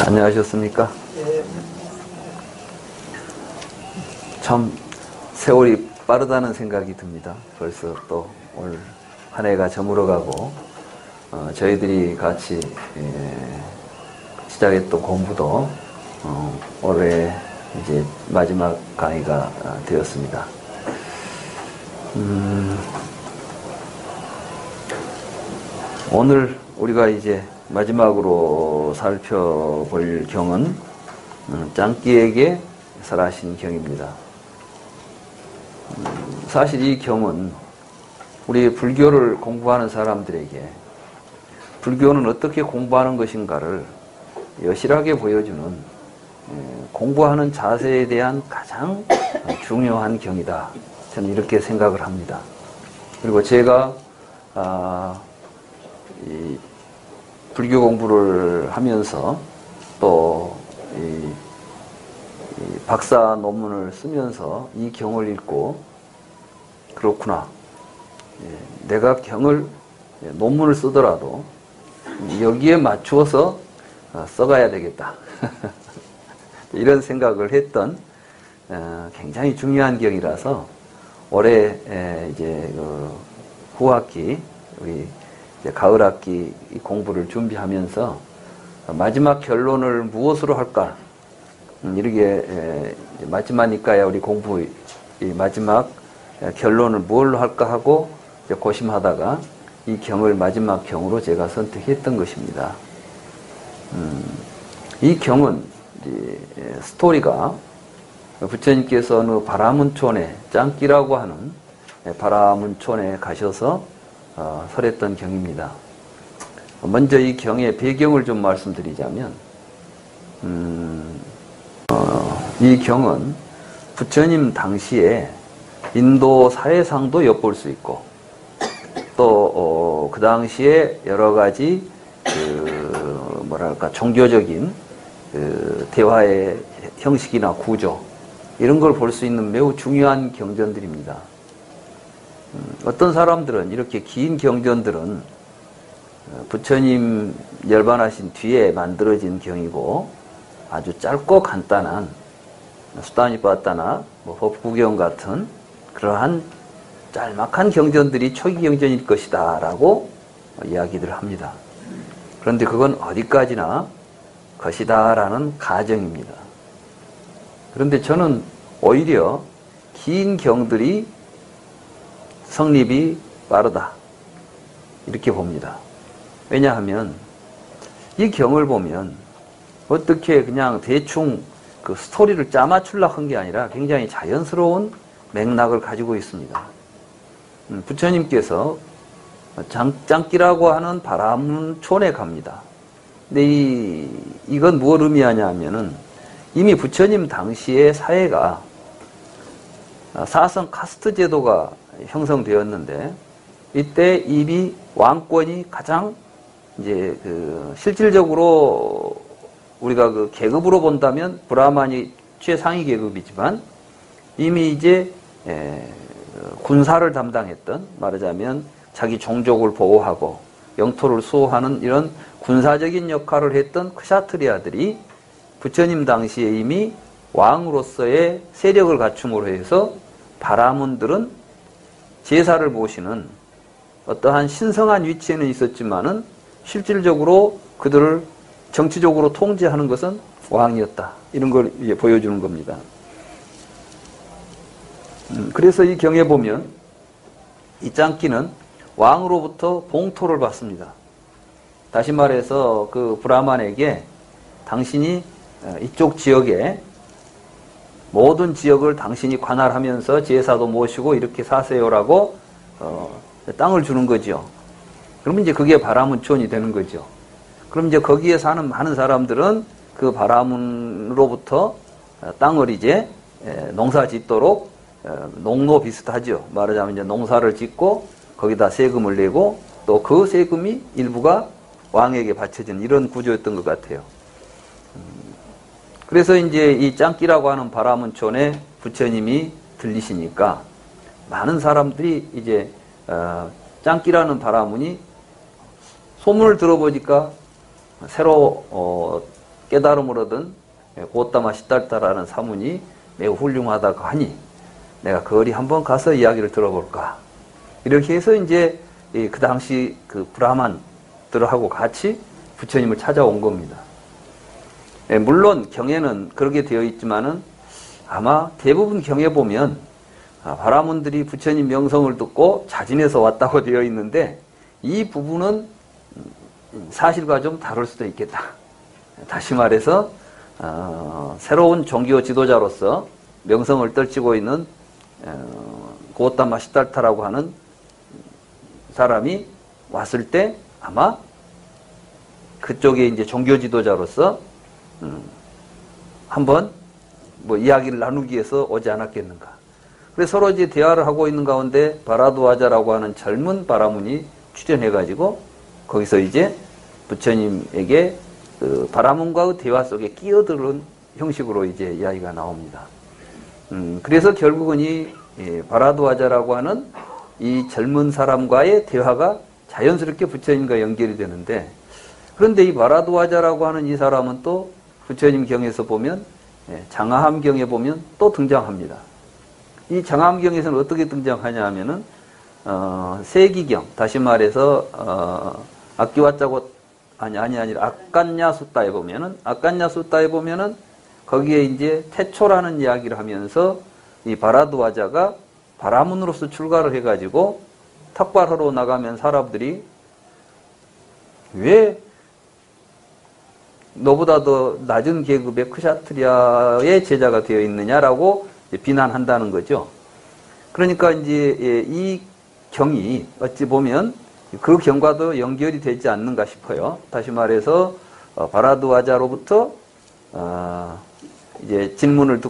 안녕하셨습니까? 참 세월이 빠르다는 생각이 듭니다. 벌써 또 올 한 해가 저물어가고 저희들이 같이 시작했던 공부도 올해 이제 마지막 강의가 되었습니다. 오늘 우리가 이제 마지막으로 살펴볼 경은 짱끼에게 설하신 경입니다. 사실 이 경은 우리 불교를 공부하는 사람들에게 불교는 어떻게 공부하는 것인가를 여실하게 보여주는 공부하는 자세에 대한 가장 중요한 경이다. 저는 이렇게 생각을 합니다. 그리고 제가 이 불교 공부를 하면서 또 이 박사 논문을 쓰면서 이 경을 읽고 그렇구나. 내가 경을 논문을 쓰더라도 여기에 맞추어서 써가야 되겠다. 이런 생각을 했던 굉장히 중요한 경이라서 올해 이제 그 후학기 우리 이제 가을 학기 공부를 준비하면서 마지막 결론을 무엇으로 할까? 이렇게 마지막이니까야 우리 공부 마지막 결론을 뭘로 할까 하고 이제 고심하다가 이 경을 마지막 경으로 제가 선택했던 것입니다. 이 경은 이제 스토리가 부처님께서 어느 바라문촌에 짱끼라고 하는 바라문촌에 가셔서 설했던 경입니다. 먼저 이 경의 배경을 좀 말씀드리자면 이 경은 부처님 당시에 인도 사회상도 엿볼 수 있고 또 그 당시에 여러 가지 뭐랄까 종교적인 대화의 형식이나 구조 이런 걸 볼 수 있는 매우 중요한 경전들입니다. 어떤 사람들은 이렇게 긴 경전들은 부처님 열반하신 뒤에 만들어진 경이고 아주 짧고 간단한 수다니빠따나 뭐 법구경 같은 그러한 짤막한 경전들이 초기 경전일 것이다 라고 이야기들 합니다. 그런데 그건 어디까지나 것이다 라는 가정입니다. 그런데 저는 오히려 긴 경들이 성립이 빠르다 이렇게 봅니다. 왜냐하면 이 경을 보면 어떻게 그냥 대충 그 스토리를 짜맞추려고 한 게 아니라 굉장히 자연스러운 맥락을 가지고 있습니다. 부처님께서 짱끼라고 하는 바라문촌에 갑니다. 근데 이건 뭘 의미하냐 하면은 이미 부처님 당시의 사회가 사성 카스트 제도가 형성되었는데 이때 이미 왕권이 가장 이제 그 실질적으로 우리가 그 계급으로 본다면 브라만이 최상위 계급이지만 이미 이제 군사를 담당했던 말하자면 자기 종족을 보호하고 영토를 수호하는 이런 군사적인 역할을 했던 크샤트리아들이 부처님 당시에 이미 왕으로서의 세력을 갖춤으로 해서 바라문들은 제사를 모시는 어떠한 신성한 위치에는 있었지만은 실질적으로 그들을 정치적으로 통제하는 것은 왕이었다. 이런 걸 이제 보여주는 겁니다. 그래서 이 경에 보면 이 짱끼는 왕으로부터 봉토를 받습니다. 다시 말해서 그 브라만에게 당신이 이쪽 지역에 모든 지역을 당신이 관할하면서 제사도 모시고 이렇게 사세요라고 땅을 주는 거죠. 그러면 이제 그게 바라문촌이 되는 거죠. 그럼 이제 거기에 사는 많은 사람들은 그 바라문으로부터 땅을 이제 농사 짓도록 농노 비슷하죠. 말하자면 이제 농사를 짓고 거기다 세금을 내고 또 그 세금이 일부가 왕에게 바쳐진 이런 구조였던 것 같아요. 그래서 이제 이 짱끼라고 하는 바라문촌에 부처님이 들리시니까 많은 사람들이 이제 짱끼라는 바라문이 소문을 들어보니까 새로 깨달음을 얻은 고따마 시달타라는 사문이 매우 훌륭하다고 하니 내가 거리 한번 가서 이야기를 들어볼까. 이렇게 해서 이제 그 당시 그 브라만들하고 같이 부처님을 찾아온 겁니다. 물론 경에는 그렇게 되어 있지만은 아마 대부분 경에 보면 바라문들이 부처님 명성을 듣고 자진해서 왔다고 되어 있는데 이 부분은 사실과 좀 다를 수도 있겠다. 다시 말해서 새로운 종교 지도자로서 명성을 떨치고 있는 고따마 시달타라고 하는 사람이 왔을 때 아마 그쪽에 이제 종교 지도자로서 한번 뭐 이야기를 나누기 위해서 오지 않았겠는가. 그래서 서로 이제 대화를 하고 있는 가운데 바라두아자라고 하는 젊은 바라문이 출연해가지고 거기서 이제 부처님에게 그 바라문과의 대화 속에 끼어드는 형식으로 이제 이야기가 나옵니다. 그래서 결국은 이 바라두아자라고 하는 이 젊은 사람과의 대화가 자연스럽게 부처님과 연결이 되는데 그런데 이 바라두아자라고 하는 이 사람은 또 부처님 경에서 보면 장하함경에 보면 또 등장합니다. 이 장하함경에서는 어떻게 등장하냐 하면은 세기경 다시 말해서 악기와짜고 아니라 아깐냐 숫다에 보면은 거기에 이제 태초라는 이야기를 하면서 이 바라두아자가 바라문으로서 출가를 해가지고 탁발하러 나가면 사람들이 왜 너보다 더 낮은 계급의 크샤트리아의 제자가 되어 있느냐라고 비난한다는 거죠. 그러니까 이제 이 경이 어찌 보면 그 경과도 연결이 되지 않는가 싶어요. 다시 말해서 바라두아자로부터 이제 질문을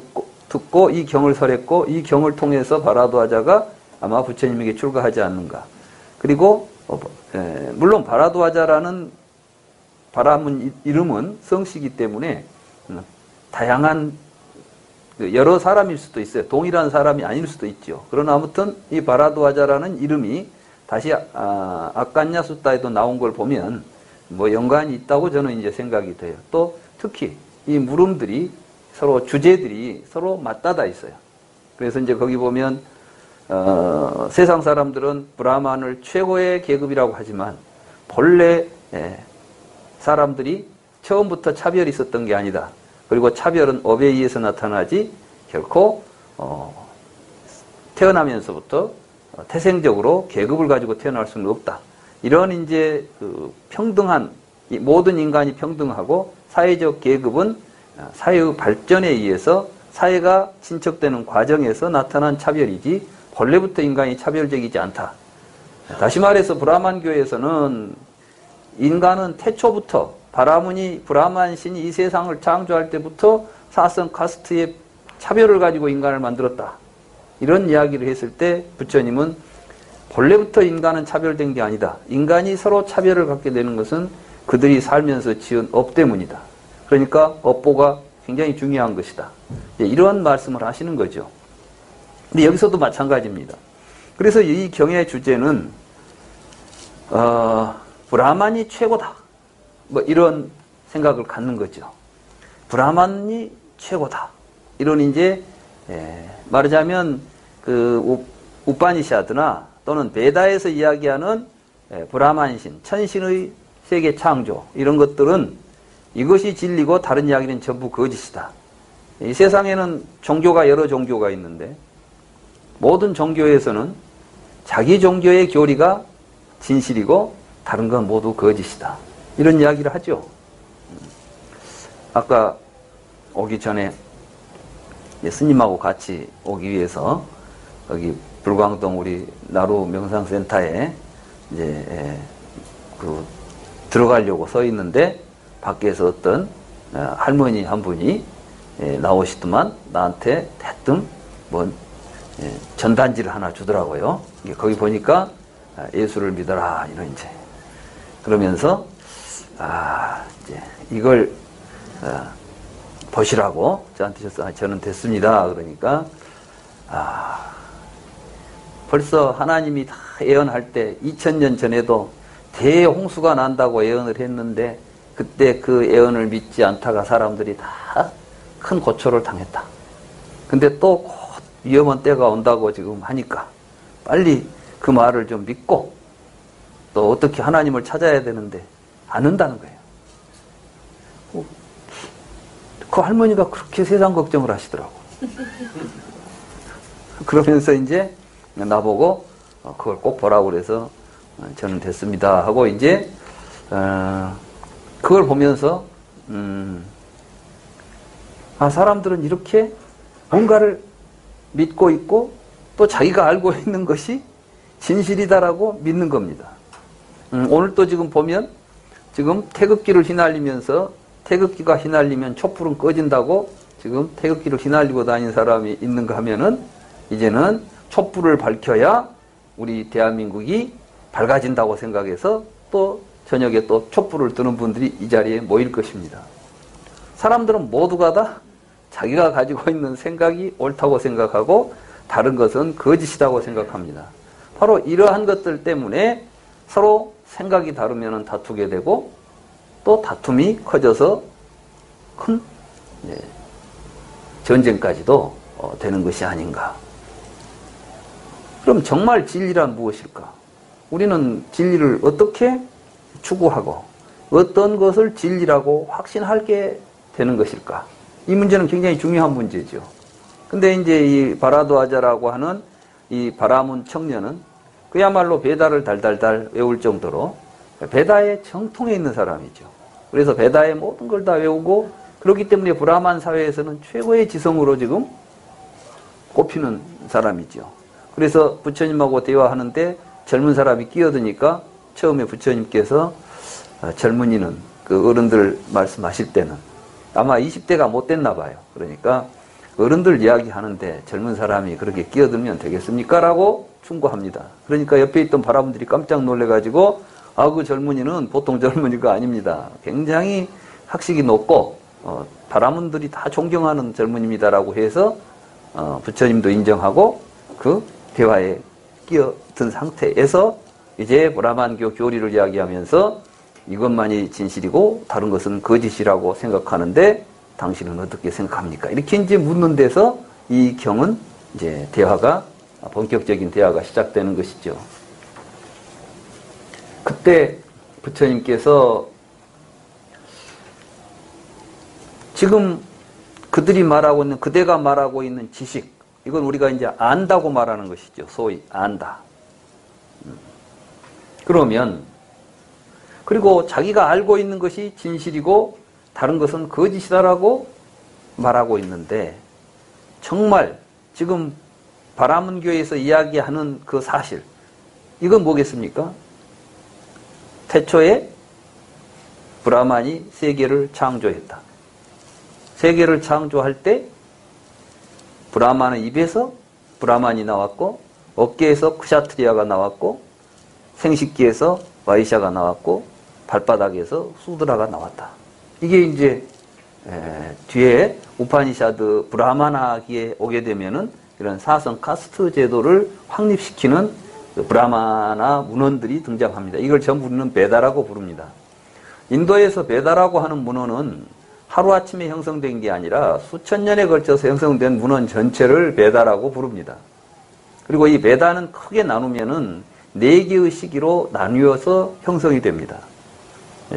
듣고 이 경을 설했고 이 경을 통해서 바라두아자가 아마 부처님에게 출가하지 않는가. 그리고 물론 바라두아자라는 바라문 이름은 성씨이기 때문에 다양한 여러 사람일 수도 있어요. 동일한 사람이 아닐 수도 있죠. 그러나 아무튼 이 바라두아자라는 이름이 다시 아깐냐 숫다에도 나온 걸 보면 뭐 연관이 있다고 저는 이제 생각이 돼요. 또 특히 이 물음들이 서로 주제들이 서로 맞닿아 있어요. 그래서 이제 거기 보면 세상 사람들은 브라만을 최고의 계급이라고 하지만 본래 사람들이 처음부터 차별이 있었던 게 아니다. 그리고 차별은 업에 의해서 나타나지 결코 태어나면서부터 태생적으로 계급을 가지고 태어날 수는 없다. 이런 이제 그 평등한 모든 인간이 평등하고 사회적 계급은 사회의 발전에 의해서 사회가 친척되는 과정에서 나타난 차별이지 본래부터 인간이 차별적이지 않다. 다시 말해서 브라만교에서는 인간은 태초부터 바라문이 브라만 신이 이 세상을 창조할 때부터 사성 카스트의 차별을 가지고 인간을 만들었다. 이런 이야기를 했을 때 부처님은 본래부터 인간은 차별된 게 아니다. 인간이 서로 차별을 갖게 되는 것은 그들이 살면서 지은 업 때문이다. 그러니까 업보가 굉장히 중요한 것이다. 이런 말씀을 하시는 거죠. 근데 여기서도 마찬가지입니다. 그래서 이 경의 주제는 브라만이 최고다. 뭐 이런 생각을 갖는 거죠. 브라만이 최고다. 이런 이제 말하자면 그 우파니샤드나 또는 베다에서 이야기하는 브라만신, 천신의 세계 창조 이런 것들은 이것이 진리고 다른 이야기는 전부 거짓이다. 이 세상에는 종교가 여러 종교가 있는데 모든 종교에서는 자기 종교의 교리가 진실이고 다른 건 모두 거짓이다. 이런 이야기를 하죠. 아까 오기 전에 스님하고 같이 오기 위해서 여기 불광동 우리 나루 명상센터에 이제 그 들어가려고 서 있는데 밖에서 어떤 할머니 한 분이 나오시더만 나한테 대뜸 뭐 전단지를 하나 주더라고요. 거기 보니까 예수를 믿어라 이런 이제 그러면서 이제 이걸 보시라고 저한테 줬어. 저는 됐습니다. 그러니까 벌써 하나님이 다 예언할 때 2000년 전에도 대홍수가 난다고 예언을 했는데 그때 그 예언을 믿지 않다가 사람들이 다 큰 고초를 당했다. 근데 또 곧 위험한 때가 온다고 지금 하니까 빨리 그 말을 좀 믿고 또 어떻게 하나님을 찾아야 되는데 안 한다는 거예요. 그 할머니가 그렇게 세상 걱정을 하시더라고. 그러면서 이제 나보고 그걸 꼭 보라고 그래서 저는 됐습니다 하고 이제 그걸 보면서 사람들은 이렇게 뭔가를 믿고 있고 또 자기가 알고 있는 것이 진실이다라고 믿는 겁니다. 오늘 또 지금 보면 지금 태극기를 휘날리면서 태극기가 휘날리면 촛불은 꺼진다고 지금 태극기를 휘날리고 다니는 사람이 있는가 하면은 이제는 촛불을 밝혀야 우리 대한민국이 밝아진다고 생각해서 또 저녁에 또 촛불을 드는 분들이 이 자리에 모일 것입니다. 사람들은 모두가 다 자기가 가지고 있는 생각이 옳다고 생각하고 다른 것은 거짓이라고 생각합니다. 바로 이러한 것들 때문에 서로 생각이 다르면 다투게 되고 또 다툼이 커져서 큰 전쟁까지도 되는 것이 아닌가. 그럼 정말 진리란 무엇일까? 우리는 진리를 어떻게 추구하고 어떤 것을 진리라고 확신하게 되는 것일까? 이 문제는 굉장히 중요한 문제죠. 근데 이제 이 바라도아자라고 하는 이 바라문 청년은 그야말로 베다를 달달달 외울 정도로 베다의 정통에 있는 사람이죠. 그래서 베다의 모든 걸 다 외우고 그렇기 때문에 브라만 사회에서는 최고의 지성으로 지금 꼽히는 사람이죠. 그래서 부처님하고 대화하는데 젊은 사람이 끼어드니까 처음에 부처님께서 젊은이는 그 어른들 말씀하실 때는 아마 20대가 못 됐나 봐요. 그러니까 어른들 이야기하는데 젊은 사람이 그렇게 끼어들면 되겠습니까? 라고 충고합니다. 그러니까 옆에 있던 바라분들이 깜짝 놀래가지고 그 젊은이는 보통 젊은이가 아닙니다. 굉장히 학식이 높고 바라문들이 다 존경하는 젊은이입니다라고 해서 부처님도 인정하고 그 대화에 끼어든 상태에서 이제 브라만교 교리를 이야기하면서 이것만이 진실이고 다른 것은 거짓이라고 생각하는데 당신은 어떻게 생각합니까? 이렇게 이제 묻는 데서 이 경은 이제 대화가 본격적인 대화가 시작되는 것이죠. 그때 부처님께서 지금 그들이 말하고 있는 그대가 말하고 있는 지식 이건 우리가 이제 안다고 말하는 것이죠. 소위 안다. 그러면 그리고 자기가 알고 있는 것이 진실이고 다른 것은 거짓이다라고 말하고 있는데 정말 지금 바라문교에서 이야기하는 그 사실 이건 뭐겠습니까? 태초에 브라만이 세계를 창조했다. 세계를 창조할 때 브라만의 입에서 브라만이 나왔고 어깨에서 크샤트리아가 나왔고 생식기에서 와이샤가 나왔고 발바닥에서 수드라가 나왔다. 이게 이제 뒤에 우파니샤드 브라마나기에 오게 되면은 이런 사성 카스트 제도를 확립시키는 브라마나 문헌들이 등장합니다. 이걸 전부 우리는 베다라고 부릅니다. 인도에서 베다라고 하는 문헌은 하루아침에 형성된 게 아니라 수천 년에 걸쳐서 형성된 문헌 전체를 베다라고 부릅니다. 그리고 이 베다는 크게 나누면은 4개의 시기로 나뉘어서 형성이 됩니다.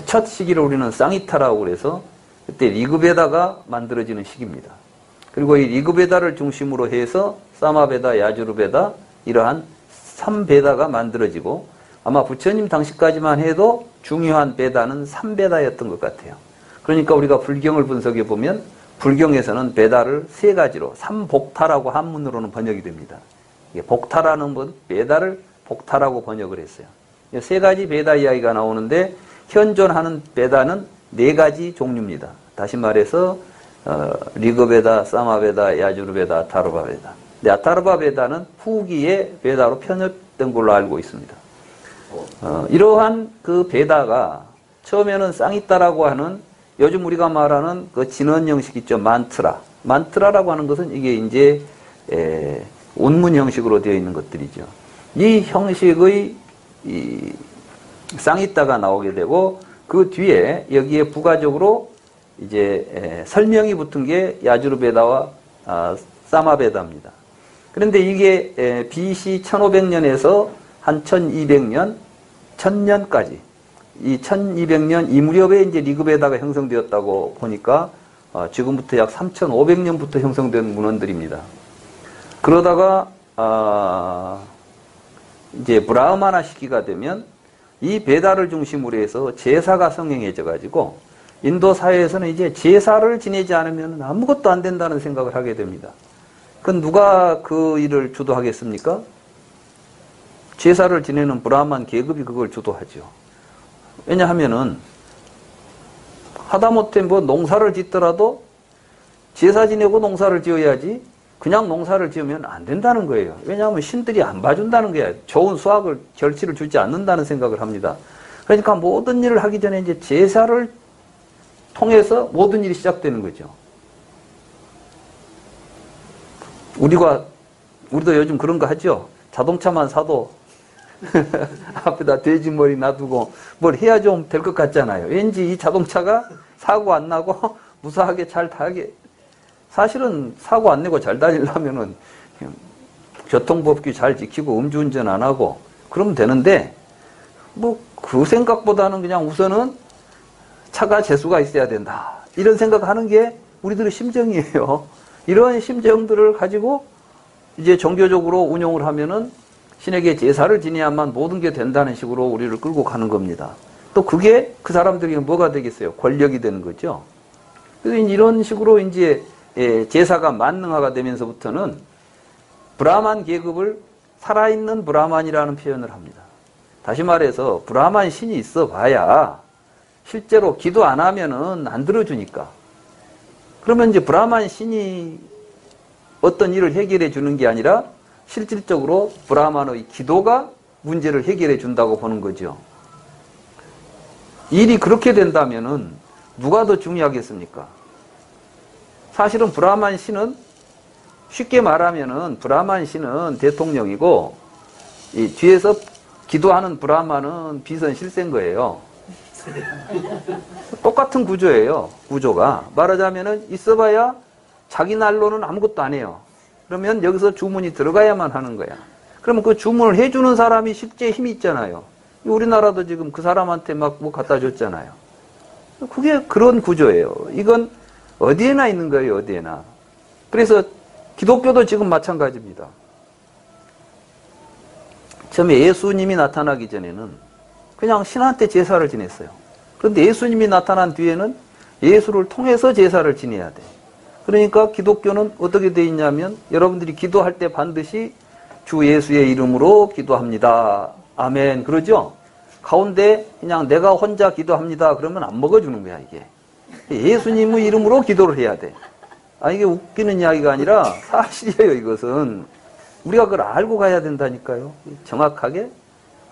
첫 시기를 우리는 쌍히타라고 그래서 그때 리그베다가 만들어지는 시기입니다. 그리고 이 리그베다를 중심으로 해서 사마베다, 야주르베다 이러한 3베다가 만들어지고 아마 부처님 당시까지만 해도 중요한 베다는 3베다였던 것 같아요. 그러니까 우리가 불경을 분석해 보면 불경에서는 베다를 3가지로 3복타라고 한문으로는 번역이 됩니다. 이게 복타라는 건 베다를 복타라고 번역을 했어요. 3가지 베다 이야기가 나오는데 현존하는 베다는 4가지 종류입니다. 다시 말해서 리그베다, 사마베다, 야주르베다, 아타르바베다. 근데 아타르바베다는 후기의 베다로 편협된 걸로 알고 있습니다. 이러한 그 베다가 처음에는 쌍히타라고 하는 요즘 우리가 말하는 그 진원 형식 있죠. 만트라. 만트라라고 하는 것은 이게 이제 운문 형식으로 되어 있는 것들이죠. 이 형식의 이 쌍히타가 나오게 되고 그 뒤에 여기에 부가적으로 이제 설명이 붙은 게 야주르베다와 사마베다입니다. 그런데 이게 BC 1500년에서 한 1200년, 1000년까지 이 1200년 이 무렵에 이제 리그베다가 형성되었다고 보니까 지금부터 약 3500년부터 형성된 문헌들입니다. 그러다가 이제 브라흐마나 시기가 되면 이 베다를 중심으로 해서 제사가 성행해져 가지고 인도 사회에서는 이제 제사를 지내지 않으면 아무것도 안 된다는 생각을 하게 됩니다. 그럼 누가 그 일을 주도하겠습니까? 제사를 지내는 브라흐만 계급이 그걸 주도하죠. 왜냐하면은 하다못해 뭐 농사를 짓더라도 제사 지내고 농사를 지어야지 그냥 농사를 지으면 안 된다는 거예요. 왜냐하면 신들이 안 봐준다는 거예요. 좋은 수확을, 결실을 주지 않는다는 생각을 합니다. 그러니까 모든 일을 하기 전에 이제 제사를 통해서 모든 일이 시작되는 거죠. 우리도 요즘 그런 거 하죠. 자동차만 사도 앞에다 돼지 머리 놔두고 뭘 해야 좀 될 것 같잖아요. 왠지 이 자동차가 사고 안 나고 무사하게 잘 타게. 사실은 사고 안 내고 잘 다니려면은 교통법규 잘 지키고 음주운전 안 하고 그러면 되는데 뭐 그 생각보다는 그냥 우선은 차가 재수가 있어야 된다. 이런 생각하는 게 우리들의 심정이에요. 이런 심정들을 가지고 이제 종교적으로 운용을 하면은 신에게 제사를 지내야만 모든 게 된다는 식으로 우리를 끌고 가는 겁니다. 또 그게 그 사람들에게 뭐가 되겠어요? 권력이 되는 거죠. 그래서 이런 식으로 이제 제사가 만능화가 되면서부터는 브라만 계급을 살아있는 브라만이라는 표현을 합니다. 다시 말해서 브라만 신이 있어 봐야 실제로 기도 안 하면은 안 들어주니까. 그러면 이제 브라만 신이 어떤 일을 해결해 주는 게 아니라 실질적으로 브라만의 기도가 문제를 해결해 준다고 보는 거죠. 일이 그렇게 된다면은 누가 더 중요하겠습니까? 사실은 브라만 신은 쉽게 말하면은 브라만 신은 대통령이고 이 뒤에서 기도하는 브라만은 비선 실세인 거예요. 똑같은 구조예요. 구조가. 말하자면은 있어봐야 자기 날로는 아무것도 안 해요. 그러면 여기서 주문이 들어가야만 하는 거야. 그러면 그 주문을 해주는 사람이 실제 힘이 있잖아요. 우리나라도 지금 그 사람한테 막 뭐 갖다 줬잖아요. 그게 그런 구조예요. 이건 어디에나 있는 거예요. 어디에나. 그래서 기독교도 지금 마찬가지입니다. 처음에 예수님이 나타나기 전에는 그냥 신한테 제사를 지냈어요. 그런데 예수님이 나타난 뒤에는 예수를 통해서 제사를 지내야 돼. 그러니까 기독교는 어떻게 돼 있냐면 여러분들이 기도할 때 반드시 주 예수의 이름으로 기도합니다. 아멘. 그러죠? 가운데 그냥 내가 혼자 기도합니다. 그러면 안 먹어주는 거야, 이게. 예수님의 이름으로 기도를 해야 돼. 이게 웃기는 이야기가 아니라 사실이에요, 이것은. 우리가 그걸 알고 가야 된다니까요. 정확하게.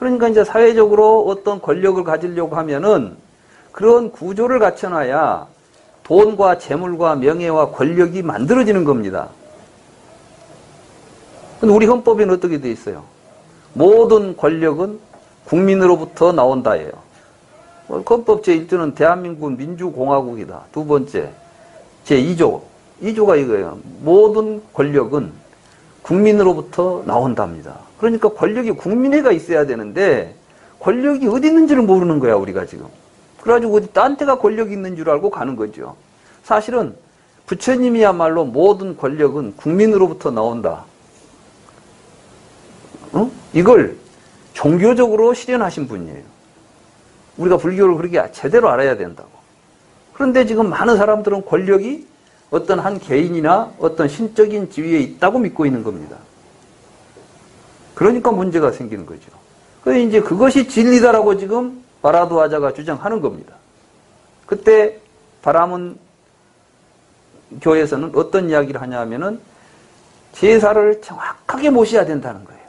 그러니까 이제 사회적으로 어떤 권력을 가지려고 하면은 그런 구조를 갖춰놔야 돈과 재물과 명예와 권력이 만들어지는 겁니다. 근데 우리 헌법에는 어떻게 돼 있어요? 모든 권력은 국민으로부터 나온다예요. 헌법 제1조는 대한민국은 민주공화국이다. 두 번째, 제2조. 2조가 이거예요. 모든 권력은 국민으로부터 나온답니다. 그러니까 권력이 국민회가 있어야 되는데 권력이 어디 있는지를 모르는 거야, 우리가 지금. 그래가지고 어디 딴 데가 권력이 있는 줄 알고 가는 거죠. 사실은 부처님이야말로 모든 권력은 국민으로부터 나온다. 이걸 종교적으로 실현하신 분이에요. 우리가 불교를 그렇게 제대로 알아야 된다고. 그런데 지금 많은 사람들은 권력이 어떤 한 개인이나 어떤 신적인 지위에 있다고 믿고 있는 겁니다. 그러니까 문제가 생기는 거죠. 그래서 이제 그것이 진리다라고 지금 바라드와자가 주장하는 겁니다. 그때 바라문 교에서는 어떤 이야기를 하냐면은 제사를 정확하게 모셔야 된다는 거예요.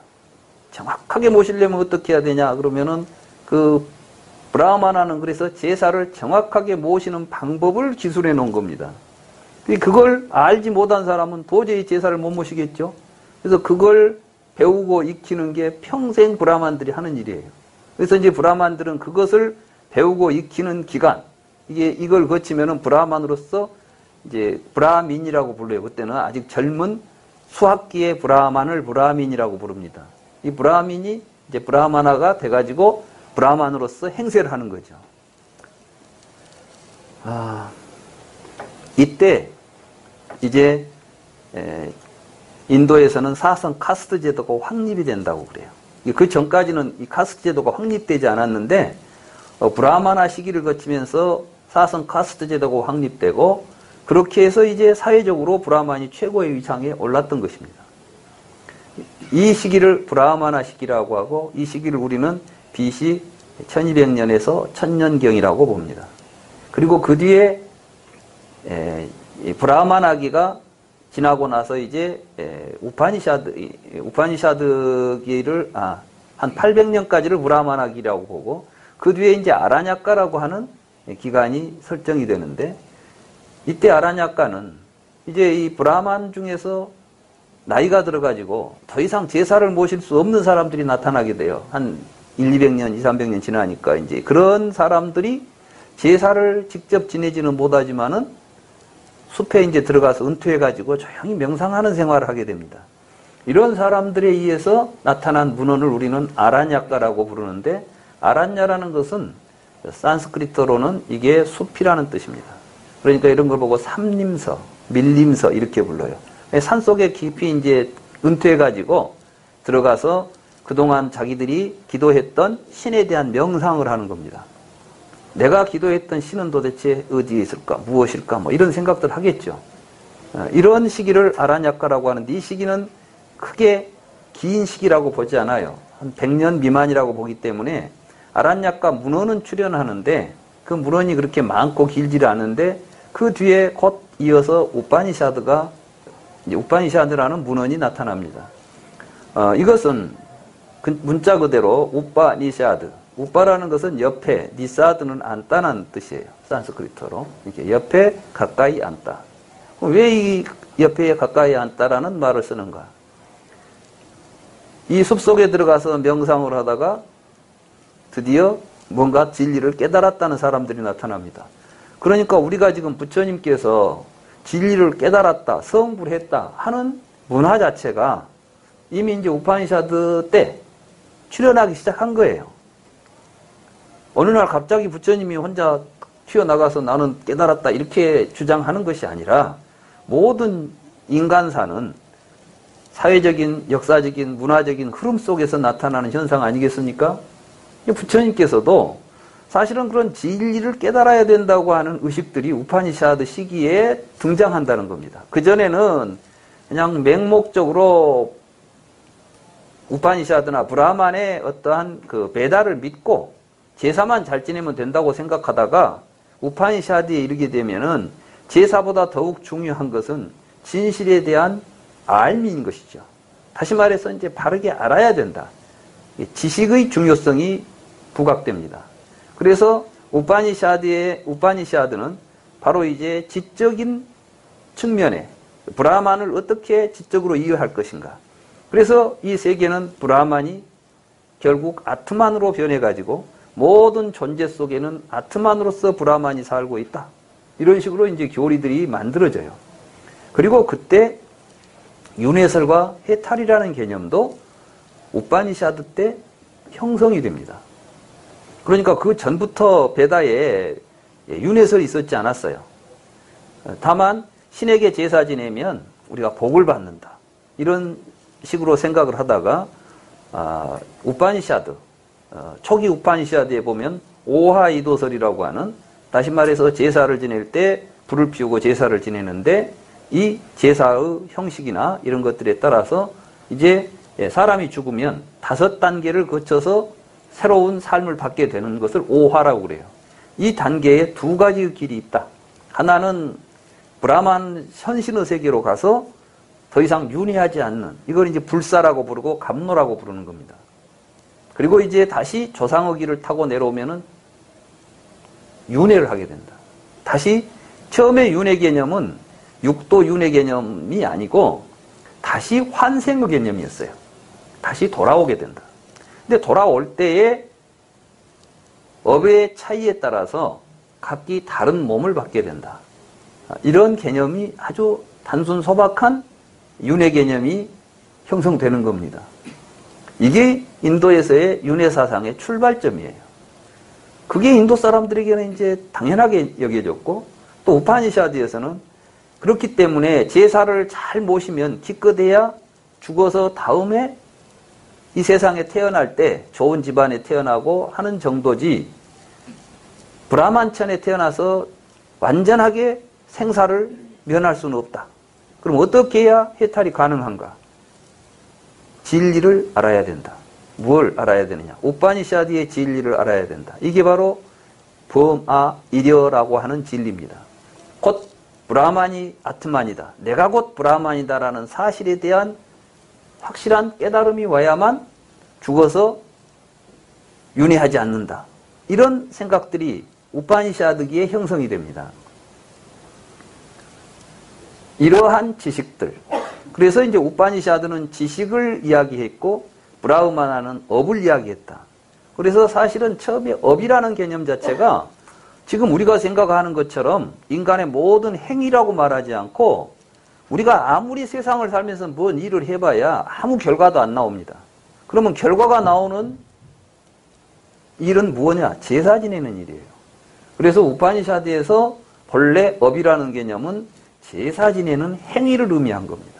정확하게 모시려면 어떻게 해야 되냐 그러면은 그 브라마나는 그래서 제사를 정확하게 모시는 방법을 기술해 놓은 겁니다. 그걸 알지 못한 사람은 도저히 제사를 못 모시겠죠. 그래서 그걸 배우고 익히는 게 평생 브라만들이 하는 일이에요. 그래서 이제 브라만들은 그것을 배우고 익히는 기간, 이걸 거치면은 브라만으로서 이제 브라민이라고 불러요. 그때는 아직 젊은 수학기의 브라만을 브라민이라고 부릅니다. 이 브라민이 이제 브라마나가 돼가지고 브라만으로서 행세를 하는 거죠. 이때 이제 인도에서는 사성 카스트 제도가 확립이 된다고 그래요. 그 전까지는 이 카스트 제도가 확립되지 않았는데 브라마나 시기를 거치면서 사성 카스트 제도가 확립되고 그렇게 해서 이제 사회적으로 브라만이 최고의 위상에 올랐던 것입니다. 이 시기를 브라마나 시기라고 하고 이 시기를 우리는 BC 1200년에서 1000년경이라고 봅니다. 그리고 그 뒤에 브라마나기가 지나고 나서 이제 우파니샤드기를 한 800년까지를 브라마나기라고 보고 그 뒤에 이제 아라냐카라고 하는 기간이 설정이 되는데 이때 아라냐카는 이제 이 브라만 중에서 나이가 들어가지고 더 이상 제사를 모실 수 없는 사람들이 나타나게 돼요. 한 200년, 300년 지나니까 이제 그런 사람들이 제사를 직접 지내지는 못하지만은 숲에 이제 들어가서 은퇴해가지고 조용히 명상하는 생활을 하게 됩니다. 이런 사람들에 의해서 나타난 문헌을 우리는 아라냐카라고 부르는데 아란야라는 것은 산스크리트로는 이게 숲이라는 뜻입니다. 그러니까 이런 걸 보고 삼림서, 밀림서 이렇게 불러요. 산속에 깊이 이제 은퇴해가지고 들어가서 그동안 자기들이 기도했던 신에 대한 명상을 하는 겁니다. 내가 기도했던 신은 도대체 어디에 있을까? 무엇일까? 뭐 이런 생각들 하겠죠. 이런 시기를 아라냐카라고 하는데 이 시기는 크게 긴 시기라고 보지 않아요. 한 100년 미만이라고 보기 때문에 아라냐카 문헌은 출연하는데 그 문헌이 그렇게 많고 길지 않은데 그 뒤에 곧 이어서 우파니샤드라는 문헌이 나타납니다. 이것은 문자 그대로 우파니샤드. 우파라는 것은 옆에, 니사드는 앉다는 뜻이에요. 산스크리트어로. 이렇게 옆에 가까이 앉다. 왜 이 옆에 가까이 앉다라는 말을 쓰는가? 이 숲속에 들어가서 명상을 하다가 드디어 뭔가 진리를 깨달았다는 사람들이 나타납니다. 그러니까 우리가 지금 부처님께서 진리를 깨달았다, 성불했다 하는 문화 자체가 이미 이제 우파니샤드 때 출현하기 시작한 거예요. 어느 날 갑자기 부처님이 혼자 튀어나가서 나는 깨달았다 이렇게 주장하는 것이 아니라 모든 인간사는 사회적인, 역사적인, 문화적인 흐름 속에서 나타나는 현상 아니겠습니까? 부처님께서도 사실은 그런 진리를 깨달아야 된다고 하는 의식들이 우파니샤드 시기에 등장한다는 겁니다. 그전에는 그냥 맹목적으로 우파니샤드나 브라만의 어떠한 그 배다를 믿고 제사만 잘 지내면 된다고 생각하다가 우파니샤드에 이르게 되면은 제사보다 더욱 중요한 것은 진실에 대한 알미인 것이죠. 다시 말해서 이제 바르게 알아야 된다. 지식의 중요성이 부각됩니다. 그래서 우파니샤드는 바로 이제 지적인 측면에 브라만을 어떻게 지적으로 이해할 것인가. 그래서 이 세계는 브라만이 결국 아트만으로 변해가지고 모든 존재 속에는 아트만으로서 브라만이 살고 있다. 이런 식으로 이제 교리들이 만들어져요. 그리고 그때 윤회설과 해탈이라는 개념도 우파니샤드 때 형성이 됩니다. 그러니까 그 전부터 베다에 윤회설이 있었지 않았어요. 다만 신에게 제사 지내면 우리가 복을 받는다. 이런 식으로 생각을 하다가 우파니샤드, 초기 우파니샤드에 보면 오하이도설이라고 하는, 다시 말해서 제사를 지낼 때 불을 피우고 제사를 지내는데 이 제사의 형식이나 이런 것들에 따라서 이제 사람이 죽으면 5단계를 거쳐서 새로운 삶을 받게 되는 것을 오화라고 그래요. 이 단계에 2가지의 길이 있다. 하나는 브라만 현신의 세계로 가서 더 이상 윤회하지 않는, 이걸 이제 불사라고 부르고 감노라고 부르는 겁니다. 그리고 이제 다시 조상의 길을 타고 내려오면은 윤회를 하게 된다. 다시 처음에 윤회 개념은 육도 윤회 개념이 아니고 다시 환생의 개념이었어요. 다시 돌아오게 된다. 근데 돌아올 때에 업의 차이에 따라서 각기 다른 몸을 받게 된다. 이런 개념이 아주 단순 소박한 윤회 개념이 형성되는 겁니다. 이게 인도에서의 윤회 사상의 출발점이에요. 그게 인도 사람들에게는 이제 당연하게 여겨졌고, 또 우파니샤드에서는 그렇기 때문에 제사를 잘 모시면 기껏해야 죽어서 다음에 이 세상에 태어날 때 좋은 집안에 태어나고 하는 정도지, 브라만천에 태어나서 완전하게 생사를 면할 수는 없다. 그럼 어떻게 해야 해탈이 가능한가? 진리를 알아야 된다. 무엇을 알아야 되느냐? 우파니샤드의 진리를 알아야 된다. 이게 바로 범아이려라고 하는 진리입니다. 곧 브라만이 아트만이다. 내가 곧 브라만이다라는 사실에 대한 확실한 깨달음이 와야만 죽어서 윤회하지 않는다. 이런 생각들이 우파니샤드기에 형성이 됩니다. 이러한 지식들. 그래서 이제 우파니샤드는 지식을 이야기했고 브라흐마나는 업을 이야기했다. 그래서 사실은 처음에 업이라는 개념 자체가 지금 우리가 생각하는 것처럼 인간의 모든 행위라고 말하지 않고, 우리가 아무리 세상을 살면서 뭔 일을 해봐야 아무 결과도 안 나옵니다. 그러면 결과가 나오는 일은 무엇이냐? 제사 지내는 일이에요. 그래서 우파니샤드에서 본래 업이라는 개념은 제사 지내는 행위를 의미한 겁니다.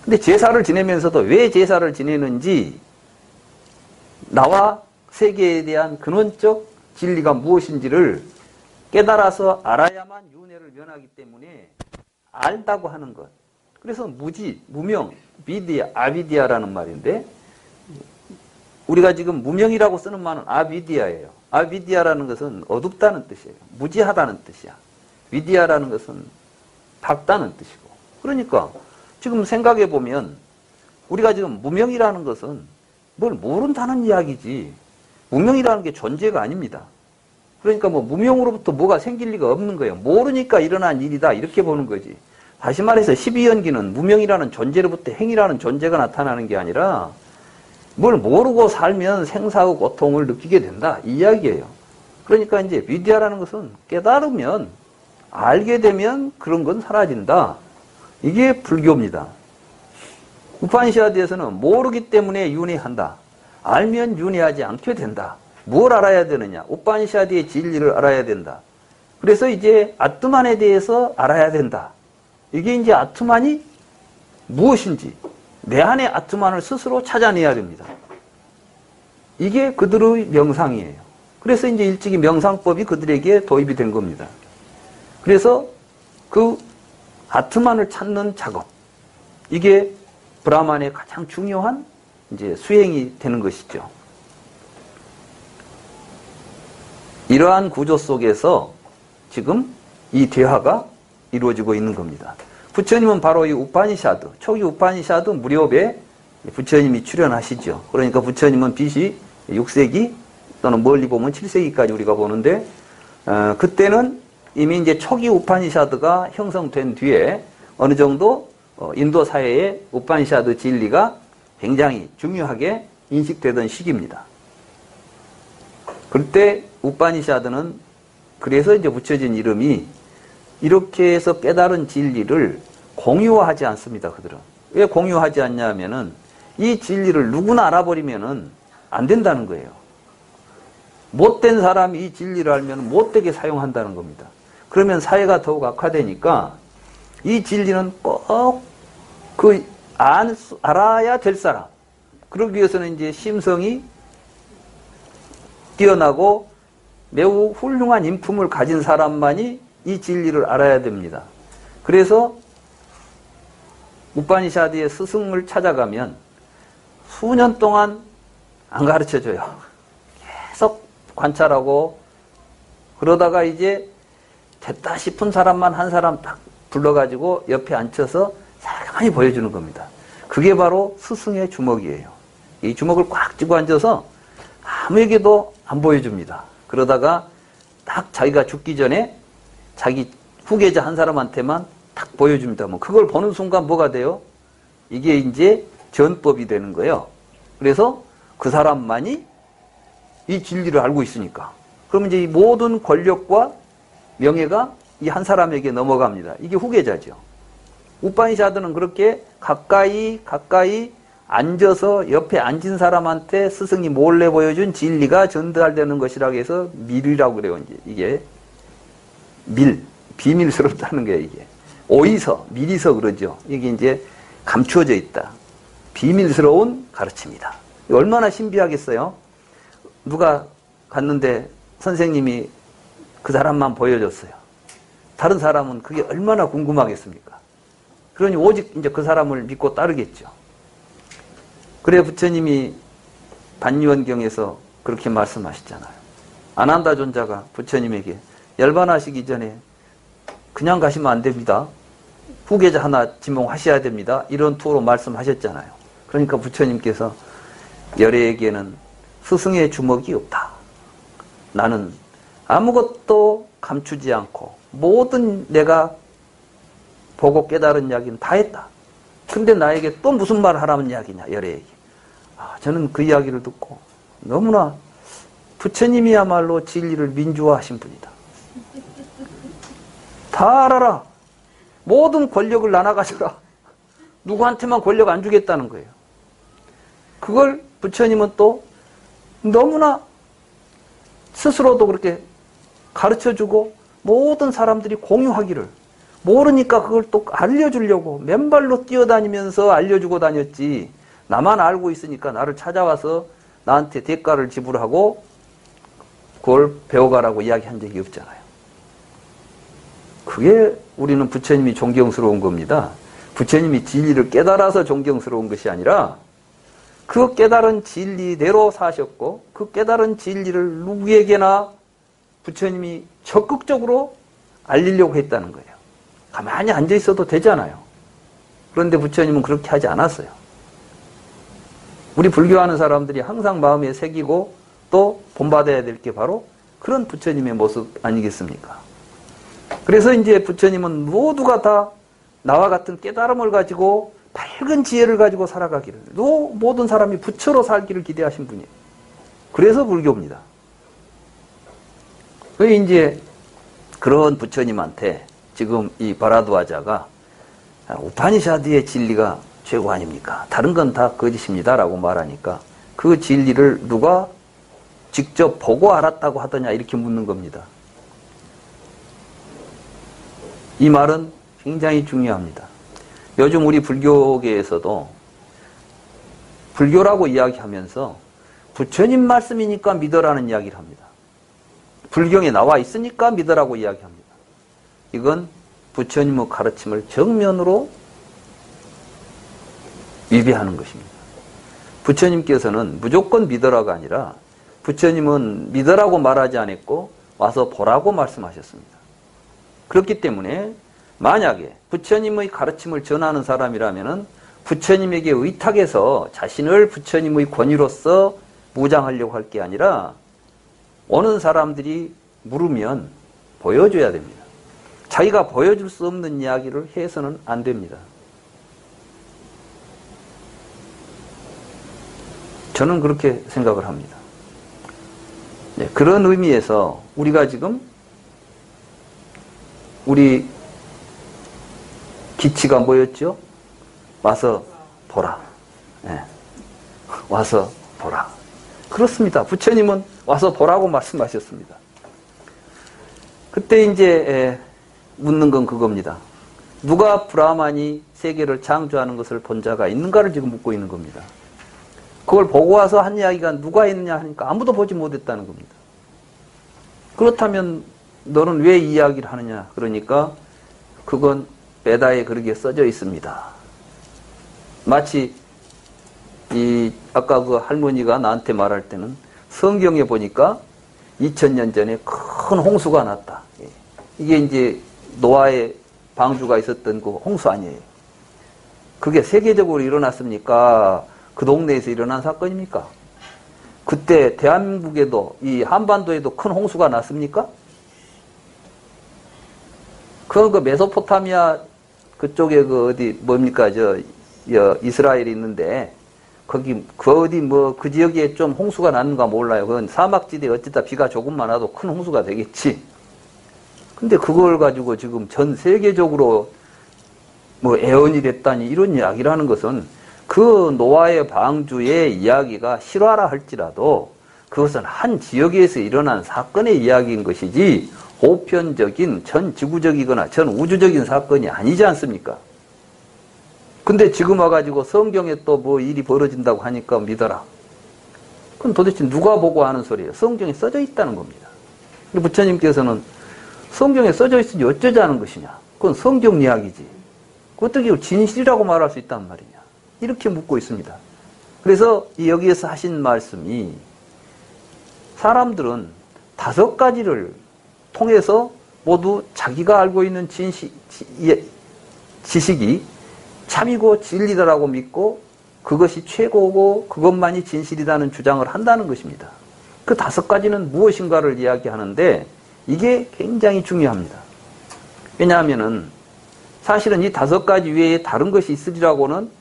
근데 제사를 지내면서도 왜 제사를 지내는지, 나와 세계에 대한 근원적 진리가 무엇인지를 깨달아서 알아야만 윤회를 면하기 때문에 알다고 하는 것. 그래서 무지, 무명, 비디아, 아비디아라는 말인데, 우리가 지금 무명이라고 쓰는 말은 아비디아예요. 아비디아라는 것은 어둡다는 뜻이에요. 무지하다는 뜻이야. 비디아라는 것은 밝다는 뜻이고. 그러니까 지금 생각해 보면 우리가 지금 무명이라는 것은 뭘 모른다는 이야기지, 무명이라는 게 존재가 아닙니다. 그러니까 뭐 무명으로부터 뭐가 생길 리가 없는 거예요. 모르니까 일어난 일이다, 이렇게 보는 거지. 다시 말해서 12연기는 무명이라는 존재로부터 행이라는 존재가 나타나는 게 아니라 뭘 모르고 살면 생사의 고통을 느끼게 된다, 이 이야기예요. 그러니까 이제 비디아라는 것은 깨달으면, 알게 되면 그런 건 사라진다. 이게 불교입니다. 우파니샤드에서는 모르기 때문에 윤회한다. 알면 윤회하지 않게 된다. 뭘 알아야 되느냐? 우파니샤드의 진리를 알아야 된다. 그래서 이제 아트만에 대해서 알아야 된다. 이게 이제 아트만이 무엇인지, 내 안의 아트만을 스스로 찾아내야 됩니다. 이게 그들의 명상이에요. 그래서 이제 일찍이 명상법이 그들에게 도입이 된 겁니다. 그래서 그 아트만을 찾는 작업, 이게 브라만의 가장 중요한 이제 수행이 되는 것이죠. 이러한 구조 속에서 지금 이 대화가 이루어지고 있는 겁니다. 부처님은 바로 이 우파니샤드, 초기 우파니샤드 무렵에 부처님이 출연하시죠. 그러니까 부처님은 BC 6세기 또는 멀리 보면 7세기까지 우리가 보는데, 그때는 이미 이제 초기 우파니샤드가 형성된 뒤에 어느 정도 인도 사회의 우파니샤드 진리가 굉장히 중요하게 인식되던 시기입니다. 그때 우파니샤드는, 그래서 이제 붙여진 이름이, 이렇게 해서 깨달은 진리를 공유하지 않습니다, 그들은. 왜 공유하지 않냐면은 이 진리를 누구나 알아버리면은 안 된다는 거예요. 못된 사람이 이 진리를 알면 못되게 사용한다는 겁니다. 그러면 사회가 더욱 악화되니까 이 진리는 꼭 알아야 될 사람, 그러기 위해서는 이제 심성이 뛰어나고 매우 훌륭한 인품을 가진 사람만이 이 진리를 알아야 됩니다. 그래서 우파니샤드의 스승을 찾아가면 수년 동안 안 가르쳐줘요. 계속 관찰하고, 그러다가 이제 됐다 싶은 사람만 한 사람 딱 불러가지고 옆에 앉혀서 살가만히 보여주는 겁니다. 그게 바로 스승의 주먹이에요. 이 주먹을 꽉 쥐고 앉아서 아무에게도 안 보여줍니다. 그러다가 딱 자기가 죽기 전에 자기 후계자 한 사람한테만 딱 보여줍니다. 뭐 그걸 보는 순간 뭐가 돼요? 이게 이제 전법이 되는 거예요. 그래서 그 사람만이 이 진리를 알고 있으니까. 그러면 이제 이 모든 권력과 명예가 이 한 사람에게 넘어갑니다. 이게 후계자죠. 우파니샤드는 그렇게 가까이 앉아서 옆에 앉은 사람한테 스승이 몰래 보여준 진리가 전달되는 것이라고 해서 밀이라고 그래요. 이제 이게 비밀스럽다는 거예요. 이게 오이서, 미리서 그러죠. 이게 이제 감추어져 있다. 비밀스러운 가르침이다. 얼마나 신비하겠어요? 누가 갔는데 선생님이 그 사람만 보여줬어요. 다른 사람은 그게 얼마나 궁금하겠습니까? 그러니 오직 이제 그 사람을 믿고 따르겠죠. 그래 부처님이 반유원경에서 그렇게 말씀하셨잖아요. 아난다 존자가 부처님에게 열반하시기 전에 그냥 가시면 안 됩니다. 후계자 하나 지명하셔야 됩니다. 이런 투로 말씀하셨잖아요. 그러니까 부처님께서 열애에게는 스승의 주먹이 없다. 나는 아무것도 감추지 않고 모든 내가 보고 깨달은 이야기는 다 했다. 근데 나에게 또 무슨 말을 하라는 이야기냐, 열애에게. 저는 그 이야기를 듣고 너무나 부처님이야말로 진리를 민주화하신 분이다. 다 알아라. 모든 권력을 나눠 가져라. 누구한테만 권력 안 주겠다는 거예요. 그걸 부처님은 또 너무나 스스로도 그렇게 가르쳐주고 모든 사람들이 공유하기를, 모르니까 그걸 또 알려주려고 맨발로 뛰어다니면서 알려주고 다녔지, 나만 알고 있으니까 나를 찾아와서 나한테 대가를 지불하고 그걸 배워가라고 이야기한 적이 없잖아요. 그게 우리는 부처님이 존경스러운 겁니다. 부처님이 진리를 깨달아서 존경스러운 것이 아니라 그 깨달은 진리대로 사셨고 그 깨달은 진리를 누구에게나 부처님이 적극적으로 알리려고 했다는 거예요. 가만히 앉아 있어도 되잖아요. 그런데 부처님은 그렇게 하지 않았어요. 우리 불교하는 사람들이 항상 마음에 새기고 또 본받아야 될 게 바로 그런 부처님의 모습 아니겠습니까? 그래서 이제 부처님은 모두가 다 나와 같은 깨달음을 가지고 밝은 지혜를 가지고 살아가기를, 또 모든 사람이 부처로 살기를 기대하신 분이에요. 그래서 불교입니다. 그 이제 그런 부처님한테 지금 이 바라두아자가 우파니샤드의 진리가 최고 아닙니까? 다른 건 다 거짓입니다 라고 말하니까 그 진리를 누가 직접 보고 알았다고 하더냐 이렇게 묻는 겁니다. 이 말은 굉장히 중요합니다. 요즘 우리 불교계에서도 불교라고 이야기하면서 부처님 말씀이니까 믿어라는 이야기를 합니다. 불경에 나와 있으니까 믿으라고 이야기합니다. 이건 부처님의 가르침을 정면으로 위배하는 것입니다. 부처님께서는 무조건 믿으라가 아니라 부처님은 믿으라고 말하지 않았고 와서 보라고 말씀하셨습니다. 그렇기 때문에 만약에 부처님의 가르침을 전하는 사람이라면 부처님에게 의탁해서 자신을 부처님의 권위로서 무장하려고 할 게 아니라 오는 사람들이 물으면 보여줘야 됩니다. 자기가 보여줄 수 없는 이야기를 해서는 안 됩니다. 저는 그렇게 생각을 합니다. 네, 그런 의미에서 우리가 지금 우리 기치가 뭐였죠? 와서 보라. 네. 와서 보라. 그렇습니다. 부처님은 와서 보라고 말씀하셨습니다. 그때 이제 묻는 건 그겁니다. 누가 브라만이 세계를 창조하는 것을 본 자가 있는가를 지금 묻고 있는 겁니다. 그걸 보고 와서 한 이야기가 누가 있느냐 하니까 아무도 보지 못했다는 겁니다. 그렇다면 너는 왜 이 이야기를 하느냐? 그러니까 그건 베다에 그렇게 써져 있습니다. 마치 아까 그 할머니가 나한테 말할 때는 성경에 보니까 2000년 전에 큰 홍수가 났다. 이게 이제 노아의 방주가 있었던 그 홍수 아니에요. 그게 세계적으로 일어났습니까? 그 동네에서 일어난 사건입니까? 그때 대한민국에도 이 한반도에도 큰 홍수가 났습니까? 그 메소포타미아 그쪽에 그 어디 뭡니까 이스라엘이 있는데 거기 그 어디 뭐 그 지역에 좀 홍수가 났는가 몰라요. 그건 사막지대 어쩌다 비가 조금만 와도 큰 홍수가 되겠지. 근데 그걸 가지고 지금 전 세계적으로 뭐 애언이 됐다니 이런 이야기를 하는 것은 그 노아의 방주의 이야기가 실화라 할지라도 그것은 한 지역에서 일어난 사건의 이야기인 것이지 보편적인 전 지구적이거나 전 우주적인 사건이 아니지 않습니까? 근데 지금 와가지고 성경에 또 뭐 일이 벌어진다고 하니까 믿어라. 그건 도대체 누가 보고 하는 소리예요? 성경에 써져 있다는 겁니다. 근데 부처님께서는 성경에 써져 있으니 어쩌자는 것이냐? 그건 성경 이야기지. 어떻게 진실이라고 말할 수 있단 말이냐? 이렇게 묻고 있습니다. 그래서 여기에서 하신 말씀이 사람들은 5가지를 통해서 모두 자기가 알고 있는 지식이 참이고 진리다라고 믿고 그것이 최고고 그것만이 진실이라는 주장을 한다는 것입니다. 그 5가지는 무엇인가를 이야기하는데 이게 굉장히 중요합니다. 왜냐하면은 사실은 이 5가지 외에 다른 것이 있으리라고는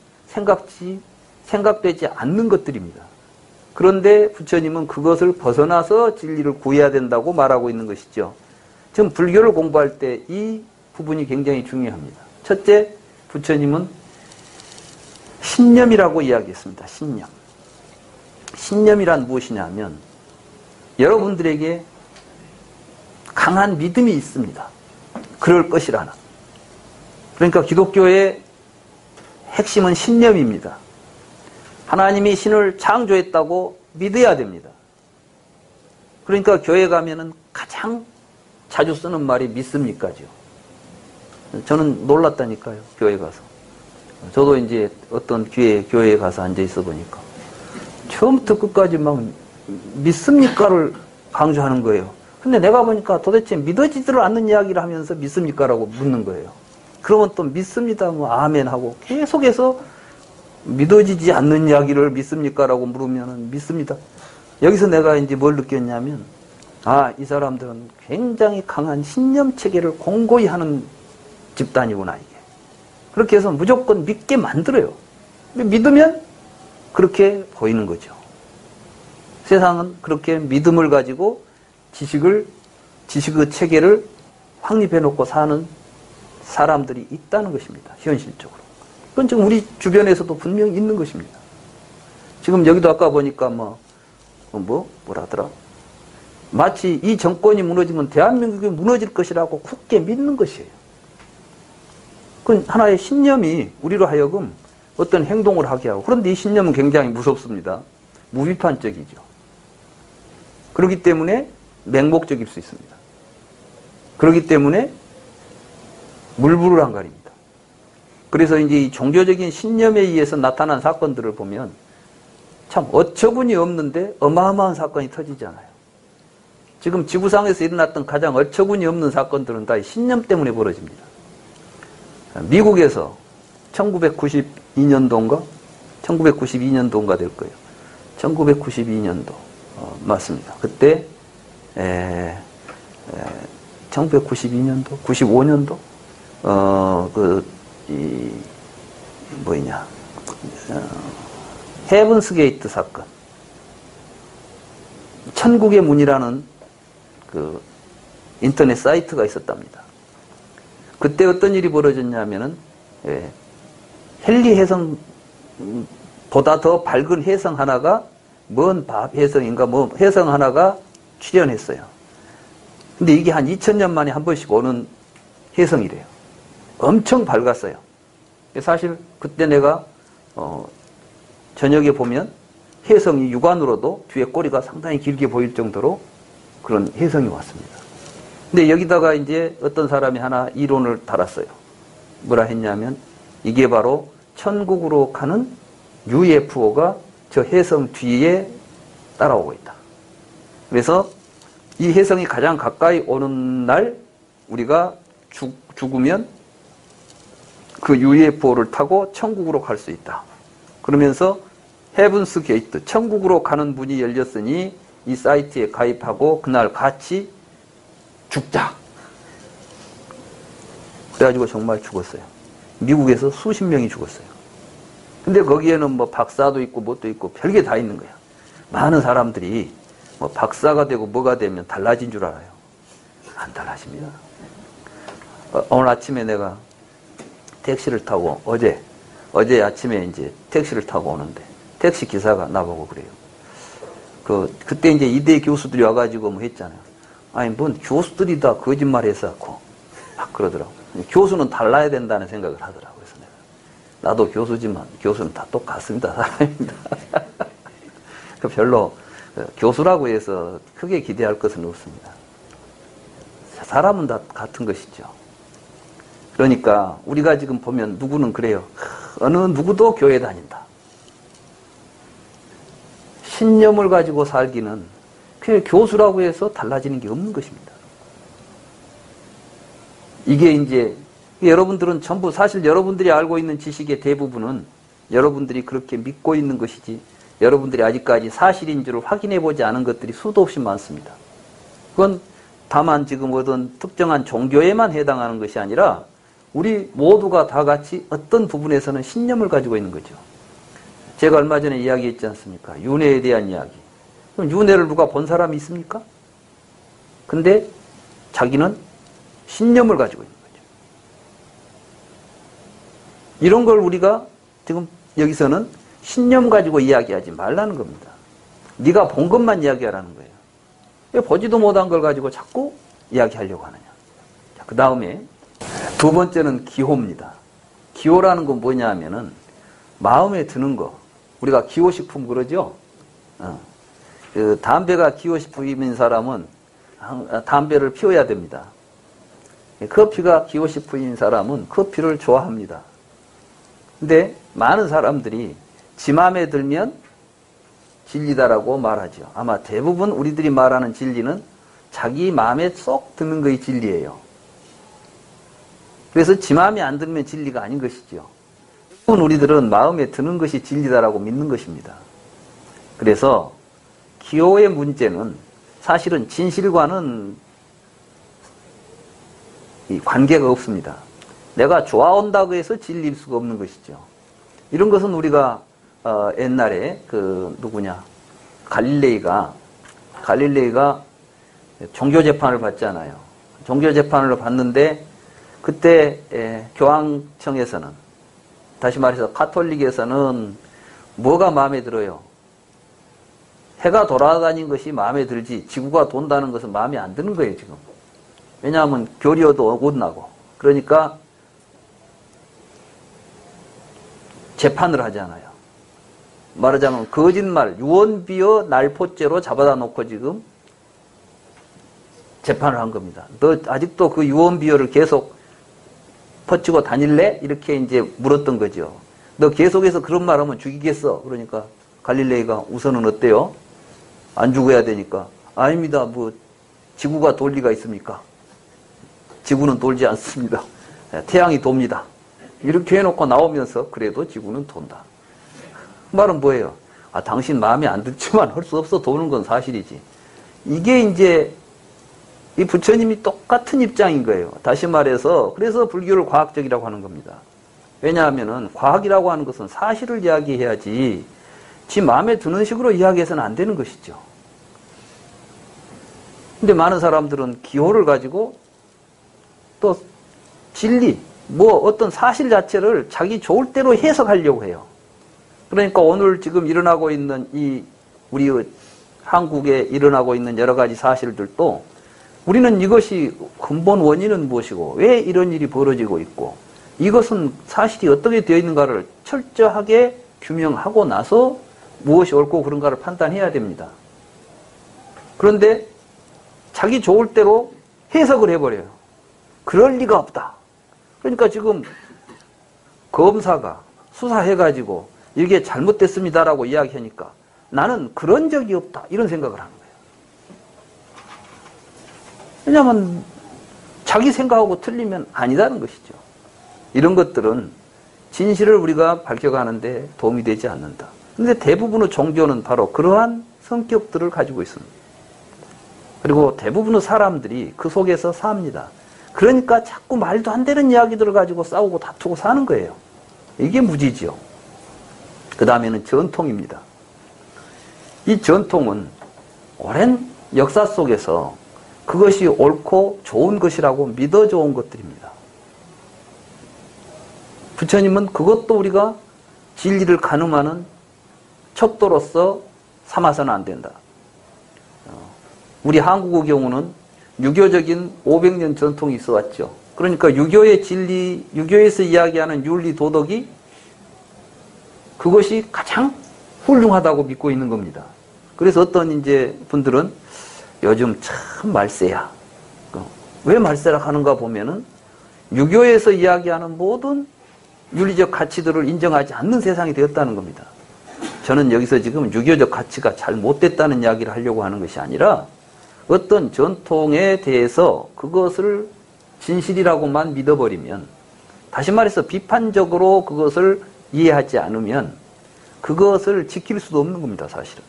생각되지 않는 것들입니다. 그런데 부처님은 그것을 벗어나서 진리를 구해야 된다고 말하고 있는 것이죠. 지금 불교를 공부할 때 이 부분이 굉장히 중요합니다. 첫째, 부처님은 신념이라고 이야기했습니다. 신념. 신념이란 무엇이냐 하면 여러분들에게 강한 믿음이 있습니다. 그럴 것이라는. 그러니까 기독교의 핵심은 신념입니다. 하나님이 신을 창조했다고 믿어야 됩니다. 그러니까 교회 가면은 가장 자주 쓰는 말이 믿습니까죠. 저는 놀랐다니까요. 교회 가서. 저도 이제 어떤 교회에 가서 앉아 있어 보니까 처음부터 끝까지 막 믿습니까를 강조하는 거예요. 근데 내가 보니까 도대체 믿어지지를 않는 이야기를 하면서 믿습니까라고 묻는 거예요. 그러면 또 믿습니다, 뭐 아멘 하고 계속해서 믿어지지 않는 이야기를 믿습니까라고 물으면 믿습니다. 여기서 내가 이제 뭘 느꼈냐면 이 사람들은 굉장히 강한 신념 체계를 공고히 하는 집단이구나 이게. 그렇게 해서 무조건 믿게 만들어요. 믿으면 그렇게 보이는 거죠. 세상은 그렇게 믿음을 가지고 지식의 체계를 확립해 놓고 사는 사람들이 있다는 것입니다. 현실적으로. 그건 지금 우리 주변에서도 분명히 있는 것입니다. 지금 여기도 아까 보니까 뭐라더라? 마치 이 정권이 무너지면 대한민국이 무너질 것이라고 굳게 믿는 것이에요. 그건 하나의 신념이 우리로 하여금 어떤 행동을 하게 하고, 그런데 이 신념은 굉장히 무섭습니다. 무비판적이죠. 그렇기 때문에 맹목적일 수 있습니다. 그렇기 때문에 물불을한가립니다. 그래서 이제 이 종교적인 신념에 의해서 나타난 사건들을 보면 참 어처구니 없는데 어마어마한 사건이 터지잖아요. 지금 지구상에서 일어났던 가장 어처구니 없는 사건들은 다 신념 때문에 벌어집니다. 미국에서 1992년도인가? 1992년도인가 될 거예요. 1992년도. 맞습니다. 그때, 1992년도? 95년도? 헤븐스 게이트 사건. 천국의 문이라는 그 인터넷 사이트가 있었답니다. 그때 어떤 일이 벌어졌냐면은, 헨리 혜성보다 더 밝은 혜성 하나가, 먼 혜성인가, 혜성 하나가 출현했어요. 근데 이게 한 2000년 만에 한 번씩 오는 혜성이래요. 엄청 밝았어요. 사실 그때 내가, 저녁에 보면 혜성이 육안으로도 뒤에 꼬리가 상당히 길게 보일 정도로 그런 혜성이 왔습니다. 근데 여기다가 이제 어떤 사람이 하나 이론을 달았어요. 뭐라 했냐면 이게 바로 천국으로 가는 UFO가 저 혜성 뒤에 따라오고 있다. 그래서 이 혜성이 가장 가까이 오는 날 우리가 죽으면 그 UFO를 타고 천국으로 갈 수 있다. 그러면서 헤븐스 게이트, 천국으로 가는 문이 열렸으니 이 사이트에 가입하고 그날 같이 죽자. 그래가지고 정말 죽었어요. 미국에서 수십 명이 죽었어요. 근데 거기에는 뭐 박사도 있고 뭣도 있고 별게 다 있는 거야. 많은 사람들이 뭐 박사가 되고 뭐가 되면 달라진 줄 알아요. 안 달라집니다. 오늘 아침에 내가 택시를 타고 어제 아침에 이제 택시를 타고 오는데 택시 기사가 나보고 그래요. 그때 이제 이대 교수들이 와가지고 뭐 했잖아요. 아니 뭔 교수들이 다 거짓말 했었고 막 그러더라고. 교수는 달라야 된다는 생각을 하더라고. 그래서 나도 교수지만 교수는 다 똑같습니다. 사람입니다. 별로 교수라고 해서 크게 기대할 것은 없습니다. 사람은 다 같은 것이죠. 그러니까 우리가 지금 보면 누구는 그래요. 어느 누구도 교회 다닌다. 신념을 가지고 살기는 그냥 교수라고 해서 달라지는 게 없는 것입니다. 이게 이제 여러분들은 전부 사실 여러분들이 알고 있는 지식의 대부분은 여러분들이 그렇게 믿고 있는 것이지 여러분들이 아직까지 사실인 줄을 확인해 보지 않은 것들이 수도 없이 많습니다. 그건 다만 지금 어떤 특정한 종교에만 해당하는 것이 아니라 우리 모두가 다 같이 어떤 부분에서는 신념을 가지고 있는 거죠. 제가 얼마 전에 이야기했지 않습니까? 윤회에 대한 이야기. 그럼 윤회를 누가 본 사람이 있습니까? 근데 자기는 신념을 가지고 있는 거죠. 이런 걸 우리가 지금 여기서는 신념 가지고 이야기하지 말라는 겁니다. 네가 본 것만 이야기하라는 거예요. 왜 보지도 못한 걸 가지고 자꾸 이야기하려고 하느냐. 그 다음에 두 번째는 기호입니다. 기호라는 건 뭐냐 하면은 마음에 드는 거. 우리가 기호식품 그러죠? 그 담배가 기호식품인 사람은 담배를 피워야 됩니다. 커피가 기호식품인 사람은 커피를 좋아합니다. 근데 많은 사람들이 지 마음에 들면 진리다라고 말하죠. 아마 대부분 우리들이 말하는 진리는 자기 마음에 쏙 드는 것이 진리예요. 그래서 지 마음에 안 들면 진리가 아닌 것이죠. 우리들은 마음에 드는 것이 진리다라고 믿는 것입니다. 그래서 기호의 문제는 사실은 진실과는 이 관계가 없습니다. 내가 좋아온다고 해서 진리일 수가 없는 것이죠. 이런 것은 우리가 옛날에 갈릴레이가 종교재판을 받잖아요. 종교재판을 받는데 그때 교황청에서는 다시 말해서 카톨릭에서는 뭐가 마음에 들어요? 해가 돌아다닌 것이 마음에 들지 지구가 돈다는 것은 마음에 안 드는 거예요 지금. 왜냐하면 교리어도 어긋나고 그러니까 재판을 하잖아요. 말하자면 거짓말, 유언비어 날포죄로 잡아다 놓고 지금 재판을 한 겁니다. 너 아직도 그 유언비어를 계속 퍼치고 다닐래? 이렇게 이제 물었던 거죠. 너 계속해서 그런 말 하면 죽이겠어. 그러니까 갈릴레이가 우선은 어때요? 안 죽어야 되니까. 아닙니다. 뭐 지구가 돌 리가 있습니까? 지구는 돌지 않습니다. 태양이 돕니다. 이렇게 해놓고 나오면서 그래도 지구는 돈다. 그 말은 뭐예요? 당신 마음에 안 들지만 할 수 없어 도는 건 사실이지. 이게 이제 이 부처님이 똑같은 입장인 거예요. 다시 말해서 그래서 불교를 과학적이라고 하는 겁니다. 왜냐하면은 과학이라고 하는 것은 사실을 이야기해야지 지 마음에 드는 식으로 이야기해서는 안 되는 것이죠. 근데 많은 사람들은 기호를 가지고 또 진리, 어떤 사실 자체를 자기 좋을 대로 해석하려고 해요. 그러니까 오늘 지금 일어나고 있는 우리 한국에 일어나고 있는 여러 가지 사실들도 우리는 이것이 근본 원인은 무엇이고 왜 이런 일이 벌어지고 있고 이것은 사실이 어떻게 되어 있는가를 철저하게 규명하고 나서 무엇이 옳고 그른가를 판단해야 됩니다. 그런데 자기 좋을 대로 해석을 해버려요. 그럴 리가 없다. 그러니까 지금 검사가 수사해가지고 이게 잘못됐습니다라고 이야기하니까 나는 그런 적이 없다. 이런 생각을 하는 거예요. 왜냐하면 자기 생각하고 틀리면 아니다는 것이죠. 이런 것들은 진실을 우리가 밝혀가는데 도움이 되지 않는다. 그런데 대부분의 종교는 바로 그러한 성격들을 가지고 있습니다. 그리고 대부분의 사람들이 그 속에서 삽니다. 그러니까 자꾸 말도 안 되는 이야기들을 가지고 싸우고 다투고 사는 거예요. 이게 무지죠. 그 다음에는 전통입니다. 이 전통은 오랜 역사 속에서 그것이 옳고 좋은 것이라고 믿어져온 것들입니다. 부처님은 그것도 우리가 진리를 가늠하는 척도로서 삼아서는 안 된다. 우리 한국의 경우는 유교적인 500년 전통이 있어 왔죠. 그러니까 유교의 진리, 유교에서 이야기하는 윤리, 도덕이 그것이 가장 훌륭하다고 믿고 있는 겁니다. 그래서 어떤 이제 분들은 요즘 참 말세야. 왜 말세라 하는가 보면은 유교에서 이야기하는 모든 윤리적 가치들을 인정하지 않는 세상이 되었다는 겁니다. 저는 여기서 지금 유교적 가치가 잘 못됐다는 이야기를 하려고 하는 것이 아니라 어떤 전통에 대해서 그것을 진실이라고만 믿어버리면, 다시 말해서 비판적으로 그것을 이해하지 않으면 그것을 지킬 수도 없는 겁니다, 사실은.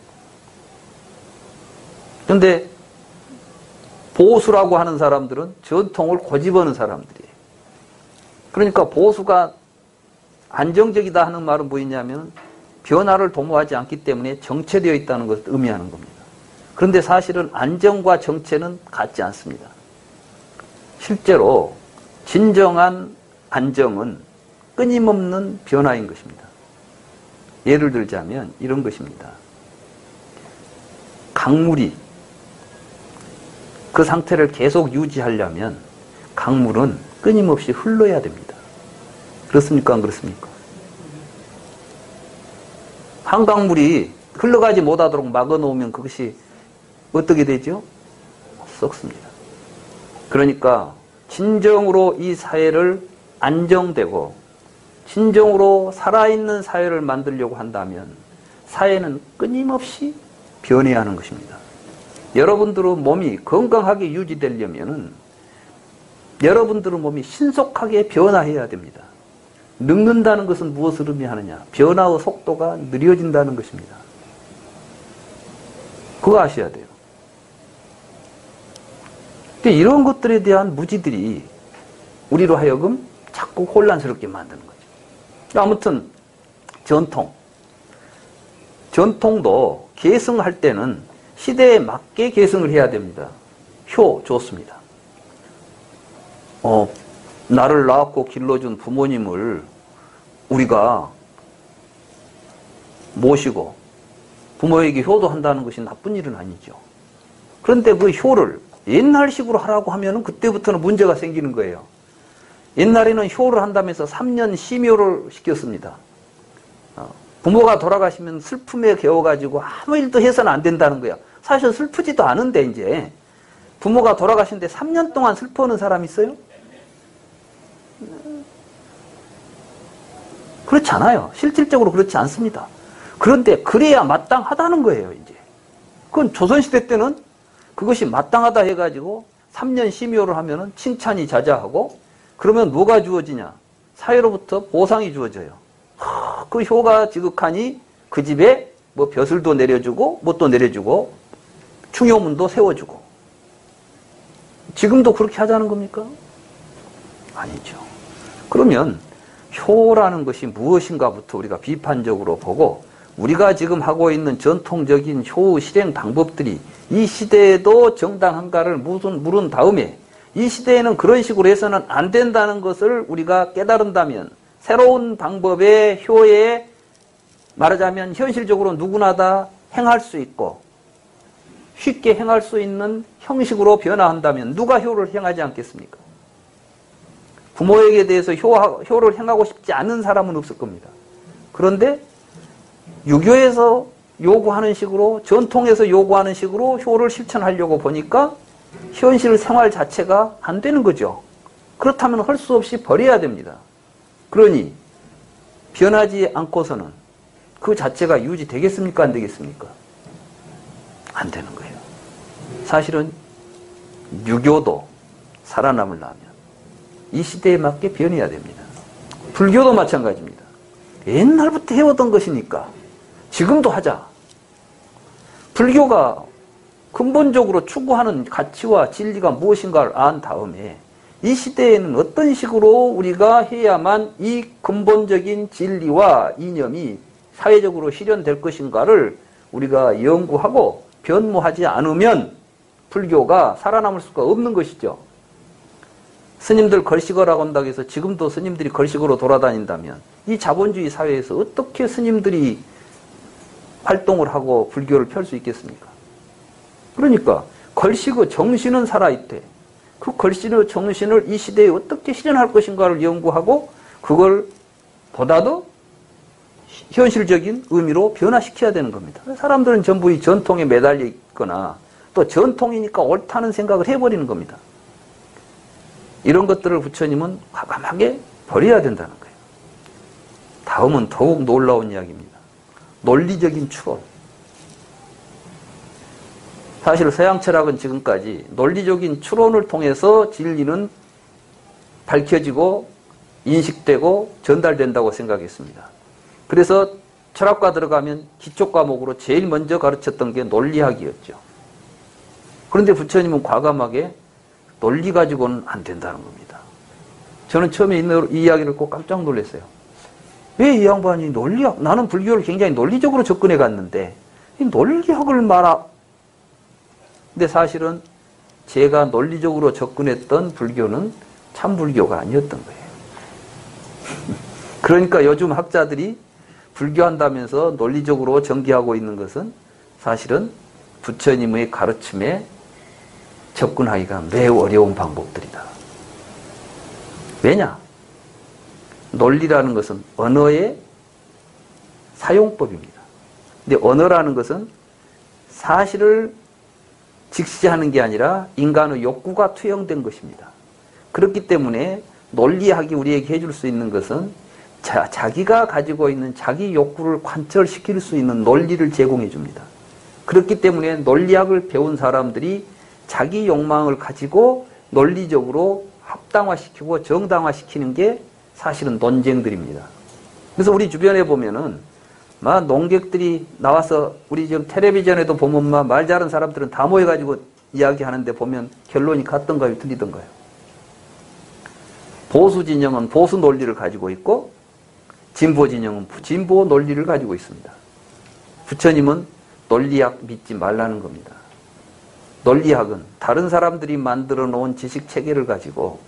그런데 보수라고 하는 사람들은 전통을 고집하는 사람들이에요. 그러니까 보수가 안정적이다 하는 말은 뭐였냐면 변화를 도모하지 않기 때문에 정체되어 있다는 것을 의미하는 겁니다. 그런데 사실은 안정과 정체는 같지 않습니다. 실제로 진정한 안정은 끊임없는 변화인 것입니다. 예를 들자면 이런 것입니다. 강물이 그 상태를 계속 유지하려면 강물은 끊임없이 흘러야 됩니다. 그렇습니까? 안 그렇습니까? 한강물이 흘러가지 못하도록 막아놓으면 그것이 어떻게 되죠? 썩습니다. 그러니까 진정으로 이 사회를 안정되고 진정으로 살아있는 사회를 만들려고 한다면 사회는 끊임없이 변해야 하는 것입니다. 여러분들의 몸이 건강하게 유지되려면 여러분들의 몸이 신속하게 변화해야 됩니다. 늙는다는 것은 무엇을 의미하느냐? 변화의 속도가 느려진다는 것입니다. 그거 아셔야 돼요. 근데 이런 것들에 대한 무지들이 우리로 하여금 자꾸 혼란스럽게 만드는 거죠. 아무튼 전통도 계승할 때는 시대에 맞게 계승을 해야 됩니다. 효 좋습니다. 나를 낳았고 길러준 부모님을 우리가 모시고 부모에게 효도한다는 것이 나쁜 일은 아니죠. 그런데 그 효를 옛날식으로 하라고 하면 그때부터는 문제가 생기는 거예요. 옛날에는 효를 한다면서 3년 심효를 시켰습니다. 부모가 돌아가시면 슬픔에 겨워가지고 아무 일도 해서는 안 된다는 거야. 사실 슬프지도 않은데 이제 부모가 돌아가시는데 3년 동안 슬퍼하는 사람 있어요? 그렇지 않아요. 실질적으로 그렇지 않습니다. 그런데 그래야 마땅하다는 거예요, 이제. 그건 조선시대 때는 그것이 마땅하다 해가지고 3년 심효를 하면은 칭찬이 자자하고 그러면 뭐가 주어지냐? 사회로부터 보상이 주어져요. 그 효가 지극하니 그 집에 뭐 벼슬도 내려주고 뭣도 내려주고 충효문도 세워주고. 지금도 그렇게 하자는 겁니까? 아니죠. 그러면 효라는 것이 무엇인가부터 우리가 비판적으로 보고 우리가 지금 하고 있는 전통적인 효 실행 방법들이 이 시대에도 정당한가를 물은 다음에 이 시대에는 그런 식으로 해서는 안 된다는 것을 우리가 깨달은다면 새로운 방법의 효에 말하자면 현실적으로 누구나 다 행할 수 있고 쉽게 행할 수 있는 형식으로 변화한다면 누가 효를 행하지 않겠습니까? 부모에게 대해서 효를 행하고 싶지 않은 사람은 없을 겁니다. 그런데 유교에서 요구하는 식으로 전통에서 요구하는 식으로 효를 실천하려고 보니까 현실 생활 자체가 안 되는 거죠. 그렇다면 할 수 없이 버려야 됩니다. 그러니 변하지 않고서는 그 자체가 유지되겠습니까? 안 되겠습니까? 안 되는 거예요. 사실은 유교도 살아남으려면 이 시대에 맞게 변해야 됩니다. 불교도 마찬가지입니다. 옛날부터 해오던 것이니까 지금도 하자. 불교가 근본적으로 추구하는 가치와 진리가 무엇인가를 안 다음에 이 시대에는 어떤 식으로 우리가 해야만 이 근본적인 진리와 이념이 사회적으로 실현될 것인가를 우리가 연구하고 변모하지 않으면 불교가 살아남을 수가 없는 것이죠. 스님들 걸식어라고 한다고 해서 지금도 스님들이 걸식어로 돌아다닌다면 이 자본주의 사회에서 어떻게 스님들이 활동을 하고 불교를 펼 수 있겠습니까? 그러니까 걸식어 정신은 살아있대. 그 걸식어 정신을 이 시대에 어떻게 실현할 것인가를 연구하고 그걸 보다 더 현실적인 의미로 변화시켜야 되는 겁니다. 사람들은 전부 이 전통에 매달려 있거나 또 전통이니까 옳다는 생각을 해버리는 겁니다. 이런 것들을 부처님은 과감하게 버려야 된다는 거예요. 다음은 더욱 놀라운 이야기입니다. 논리적인 추론. 사실 서양 철학은 지금까지 논리적인 추론을 통해서 진리는 밝혀지고 인식되고 전달된다고 생각했습니다. 그래서 철학과 들어가면 기초 과목으로 제일 먼저 가르쳤던 게 논리학이었죠. 그런데 부처님은 과감하게 논리 가지고는 안 된다는 겁니다. 저는 처음에 이 이야기를 꼭 깜짝 놀랐어요. 왜 이 양반이 논리학, 나는 불교를 굉장히 논리적으로 접근해 갔는데 이 논리학을 근데 사실은 제가 논리적으로 접근했던 불교는 참 불교가 아니었던 거예요. 그러니까 요즘 학자들이 불교한다면서 논리적으로 전개하고 있는 것은 사실은 부처님의 가르침에 접근하기가 매우 어려운 방법들이다. 왜냐? 논리라는 것은 언어의 사용법입니다. 근데 언어라는 것은 사실을 직시하는 게 아니라 인간의 욕구가 투영된 것입니다. 그렇기 때문에 논리학이 우리에게 해줄 수 있는 것은 자기가 가지고 있는 자기 욕구를 관철시킬 수 있는 논리를 제공해 줍니다. 그렇기 때문에 논리학을 배운 사람들이 자기 욕망을 가지고 논리적으로 합당화시키고 정당화시키는 게 사실은 논쟁들입니다. 그래서 우리 주변에 보면은 막 농객들이 나와서 우리 지금 텔레비전에도 보면 막 말 잘하는 사람들은 다 모여가지고 이야기하는데 보면 결론이 같던가요, 틀리던가요? 보수 진영은 보수 논리를 가지고 있고 진보 진영은 진보 논리를 가지고 있습니다. 부처님은 논리학 믿지 말라는 겁니다. 논리학은 다른 사람들이 만들어 놓은 지식 체계를 가지고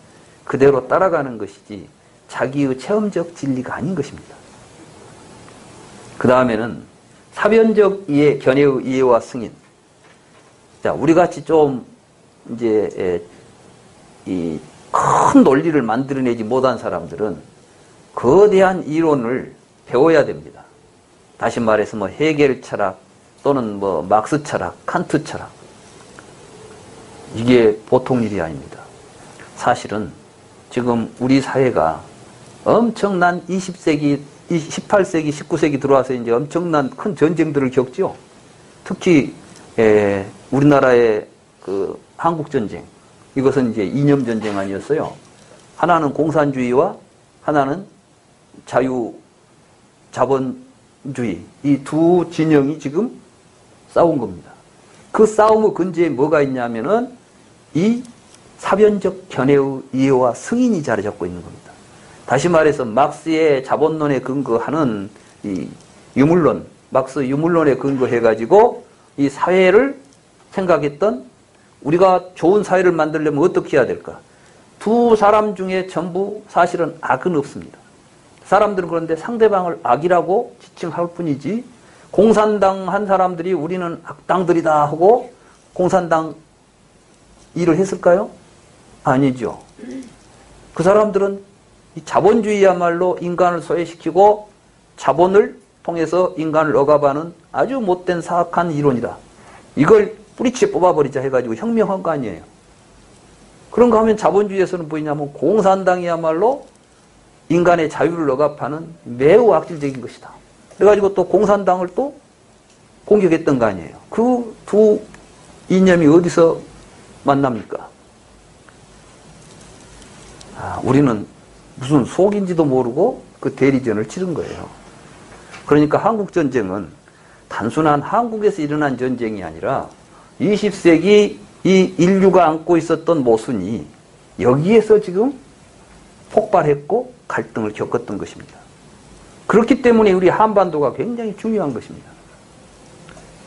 그대로 따라가는 것이지 자기의 체험적 진리가 아닌 것입니다. 그 다음에는 사변적 이해, 견해의 이해와 승인. 자, 우리 같이 좀 이제 이 큰 논리를 만들어내지 못한 사람들은 거대한 이론을 배워야 됩니다. 다시 말해서 뭐 헤겔 철학 또는 뭐 막스 철학, 칸트 철학. 이게 보통 일이 아닙니다. 사실은 지금 우리 사회가 엄청난 20세기, 18세기, 19세기 들어와서 이제 엄청난 큰 전쟁들을 겪죠. 특히 우리나라의 그 한국전쟁, 이것은 이제 이념 전쟁 아니었어요. 하나는 공산주의와 하나는 자본주의, 이 두 진영이 지금 싸운 겁니다. 그 싸움의 근저에 뭐가 있냐면은 이 사변적 견해의 이해와 승인이 자리 잡고 있는 겁니다. 다시 말해서 막스의 자본론에 근거하는 이 유물론, 막스 유물론에 근거해가지고 이 사회를 생각했던 우리가 좋은 사회를 만들려면 어떻게 해야 될까? 두 사람 중에 전부 사실은 악은 없습니다. 사람들은 그런데 상대방을 악이라고 지칭할 뿐이지 공산당 한 사람들이 우리는 악당들이다 하고 공산당 일을 했을까요? 아니죠. 그 사람들은 이 자본주의야말로 인간을 소외시키고 자본을 통해서 인간을 억압하는 아주 못된 사악한 이론이다. 이걸 뿌리째 뽑아버리자 해가지고 혁명한 거 아니에요. 그런가 하면 자본주의에서는 뭐냐면 공산당이야말로 인간의 자유를 억압하는 매우 악질적인 것이다. 그래가지고 또 공산당을 또 공격했던 거 아니에요. 그 두 이념이 어디서 만납니까? 우리는 무슨 속인지도 모르고 그 대리전을 치른 거예요. 그러니까 한국전쟁은 단순한 한국에서 일어난 전쟁이 아니라 20세기 이 인류가 안고 있었던 모순이 여기에서 지금 폭발했고 갈등을 겪었던 것입니다. 그렇기 때문에 우리 한반도가 굉장히 중요한 것입니다.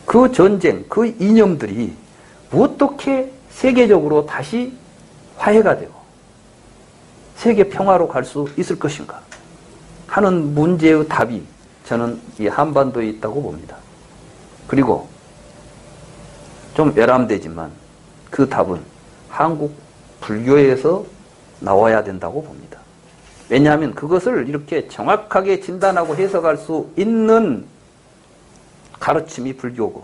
그 전쟁, 그 이념들이 어떻게 세계적으로 다시 화해가 되고 세계 평화로 갈 수 있을 것인가 하는 문제의 답이 저는 이 한반도에 있다고 봅니다. 그리고 좀 외람되지만 그 답은 한국 불교에서 나와야 된다고 봅니다. 왜냐하면 그것을 이렇게 정확하게 진단하고 해석할 수 있는 가르침이 불교고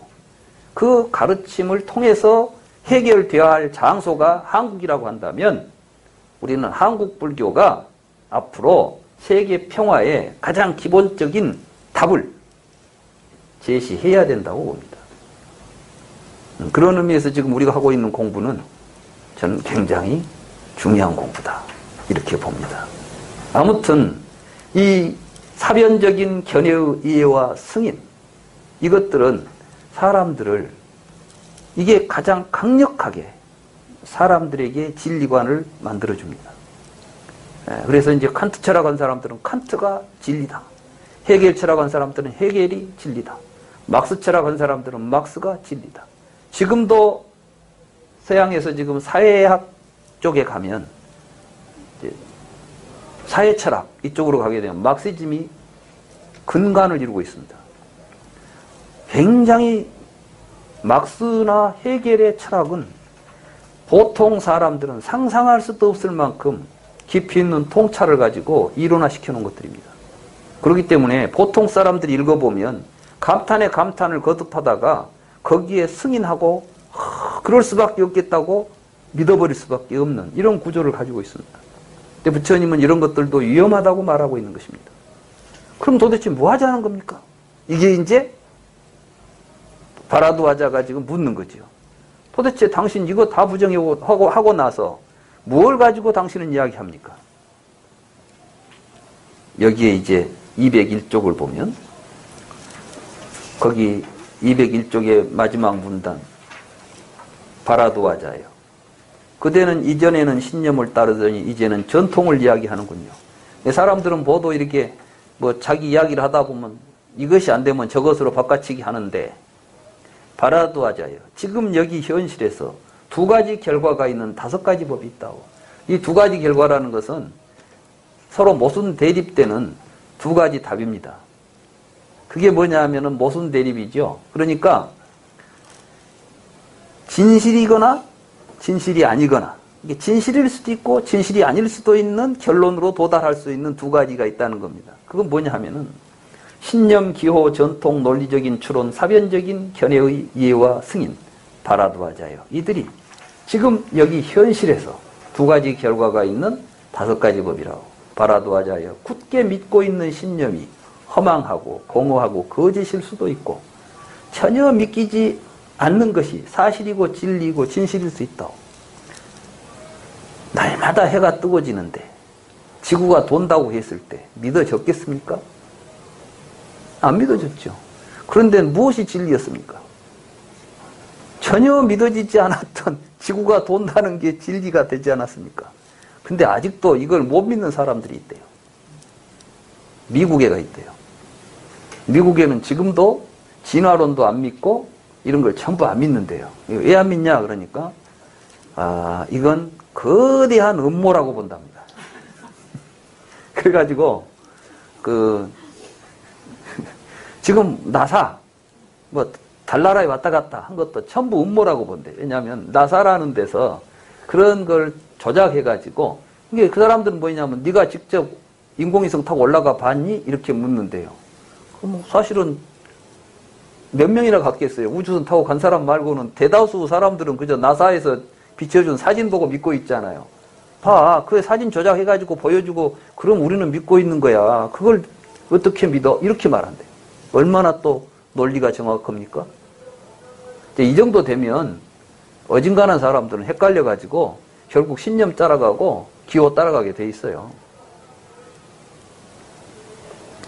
그 가르침을 통해서 해결되어야 할 장소가 한국이라고 한다면 우리는 한국 불교가 앞으로 세계 평화의 가장 기본적인 답을 제시해야 된다고 봅니다. 그런 의미에서 지금 우리가 하고 있는 공부는 저는 굉장히 중요한 공부다 이렇게 봅니다. 아무튼 이 사변적인 견해의 이해와 승인 이것들은 사람들을 이게 가장 강력하게 사람들에게 진리관을 만들어줍니다. 그래서 이제 칸트 철학한 사람들은 칸트가 진리다. 헤겔 철학한 사람들은 헤겔이 진리다. 막스 철학한 사람들은 막스가 진리다. 지금도 서양에서 지금 사회학 쪽에 가면 이제 사회철학 이쪽으로 가게 되면 막시즘이 근간을 이루고 있습니다. 굉장히 막스나 헤겔의 철학은 보통 사람들은 상상할 수도 없을 만큼 깊이 있는 통찰을 가지고 이론화시켜 놓은 것들입니다. 그렇기 때문에 보통 사람들이 읽어보면 감탄에 감탄을 거듭하다가 거기에 승인하고 그럴 수밖에 없겠다고 믿어버릴 수밖에 없는 이런 구조를 가지고 있습니다. 근데 부처님은 이런 것들도 위험하다고 말하고 있는 것입니다. 그럼 도대체 뭐 하자는 겁니까? 이게 이제 바라두아자가 지금 묻는 거죠. 도대체 당신 이거 다 부정하고 나서 뭘 가지고 당신은 이야기합니까? 여기에 이제 201쪽을 보면 거기 201쪽의 마지막 문단 바라두아자예요. 그대는 이전에는 신념을 따르더니 이제는 전통을 이야기하는군요. 사람들은 모두 이렇게 뭐 자기 이야기를 하다 보면 이것이 안 되면 저것으로 바꿔치기 하는데 바라두아자예요. 지금 여기 현실에서 두 가지 결과가 있는 5가지 법이 있다고. 이 두 가지 결과라는 것은 서로 모순 대립되는 두 가지 답입니다. 그게 뭐냐 하면은 모순 대립이죠. 그러니까 진실이거나 진실이 아니거나 이게 진실일 수도 있고 진실이 아닐 수도 있는 결론으로 도달할 수 있는 두 가지가 있다는 겁니다. 그건 뭐냐 하면은 신념, 기호, 전통, 논리적인 추론, 사변적인 견해의 이해와 승인, 바라두아자예요. 이들이 지금 여기 현실에서 두 가지 결과가 있는 5가지 법이라고. 바라두아자예요. 굳게 믿고 있는 신념이 허망하고 공허하고 거짓일 수도 있고 전혀 믿기지 않는 것이 사실이고 진리이고 진실일 수 있다고. 날마다 해가 뜨거워지는데 지구가 돈다고 했을 때 믿어졌겠습니까? 안 믿어졌죠. 그런데 무엇이 진리였습니까? 전혀 믿어지지 않았던 지구가 돈다는 게 진리가 되지 않았습니까? 근데 아직도 이걸 못 믿는 사람들이 있대요. 미국에가 있대요. 미국에는 지금도 진화론도 안 믿고 이런 걸 전부 안 믿는데요. 왜 안 믿냐 그러니까 이건 거대한 음모라고 본답니다. 그래가지고 지금 나사 뭐 달나라에 왔다 갔다 한 것도 전부 음모라고 본대. 왜냐하면 나사라는 데서 그런 걸 조작해가지고 이게 그 사람들은 뭐냐면 네가 직접 인공위성 타고 올라가 봤니? 이렇게 묻는데요. 그럼 사실은 몇 명이나 갔겠어요. 우주선 타고 간 사람 말고는 대다수 사람들은 그저 나사에서 비춰준 사진 보고 믿고 있잖아요. 봐, 그 사진 조작해가지고 보여주고 그럼 우리는 믿고 있는 거야. 그걸 어떻게 믿어? 이렇게 말한대요. 얼마나 또 논리가 정확합니까? 이 정도 되면 어중간한 사람들은 헷갈려가지고 결국 신념 따라가고 기호 따라가게 돼 있어요.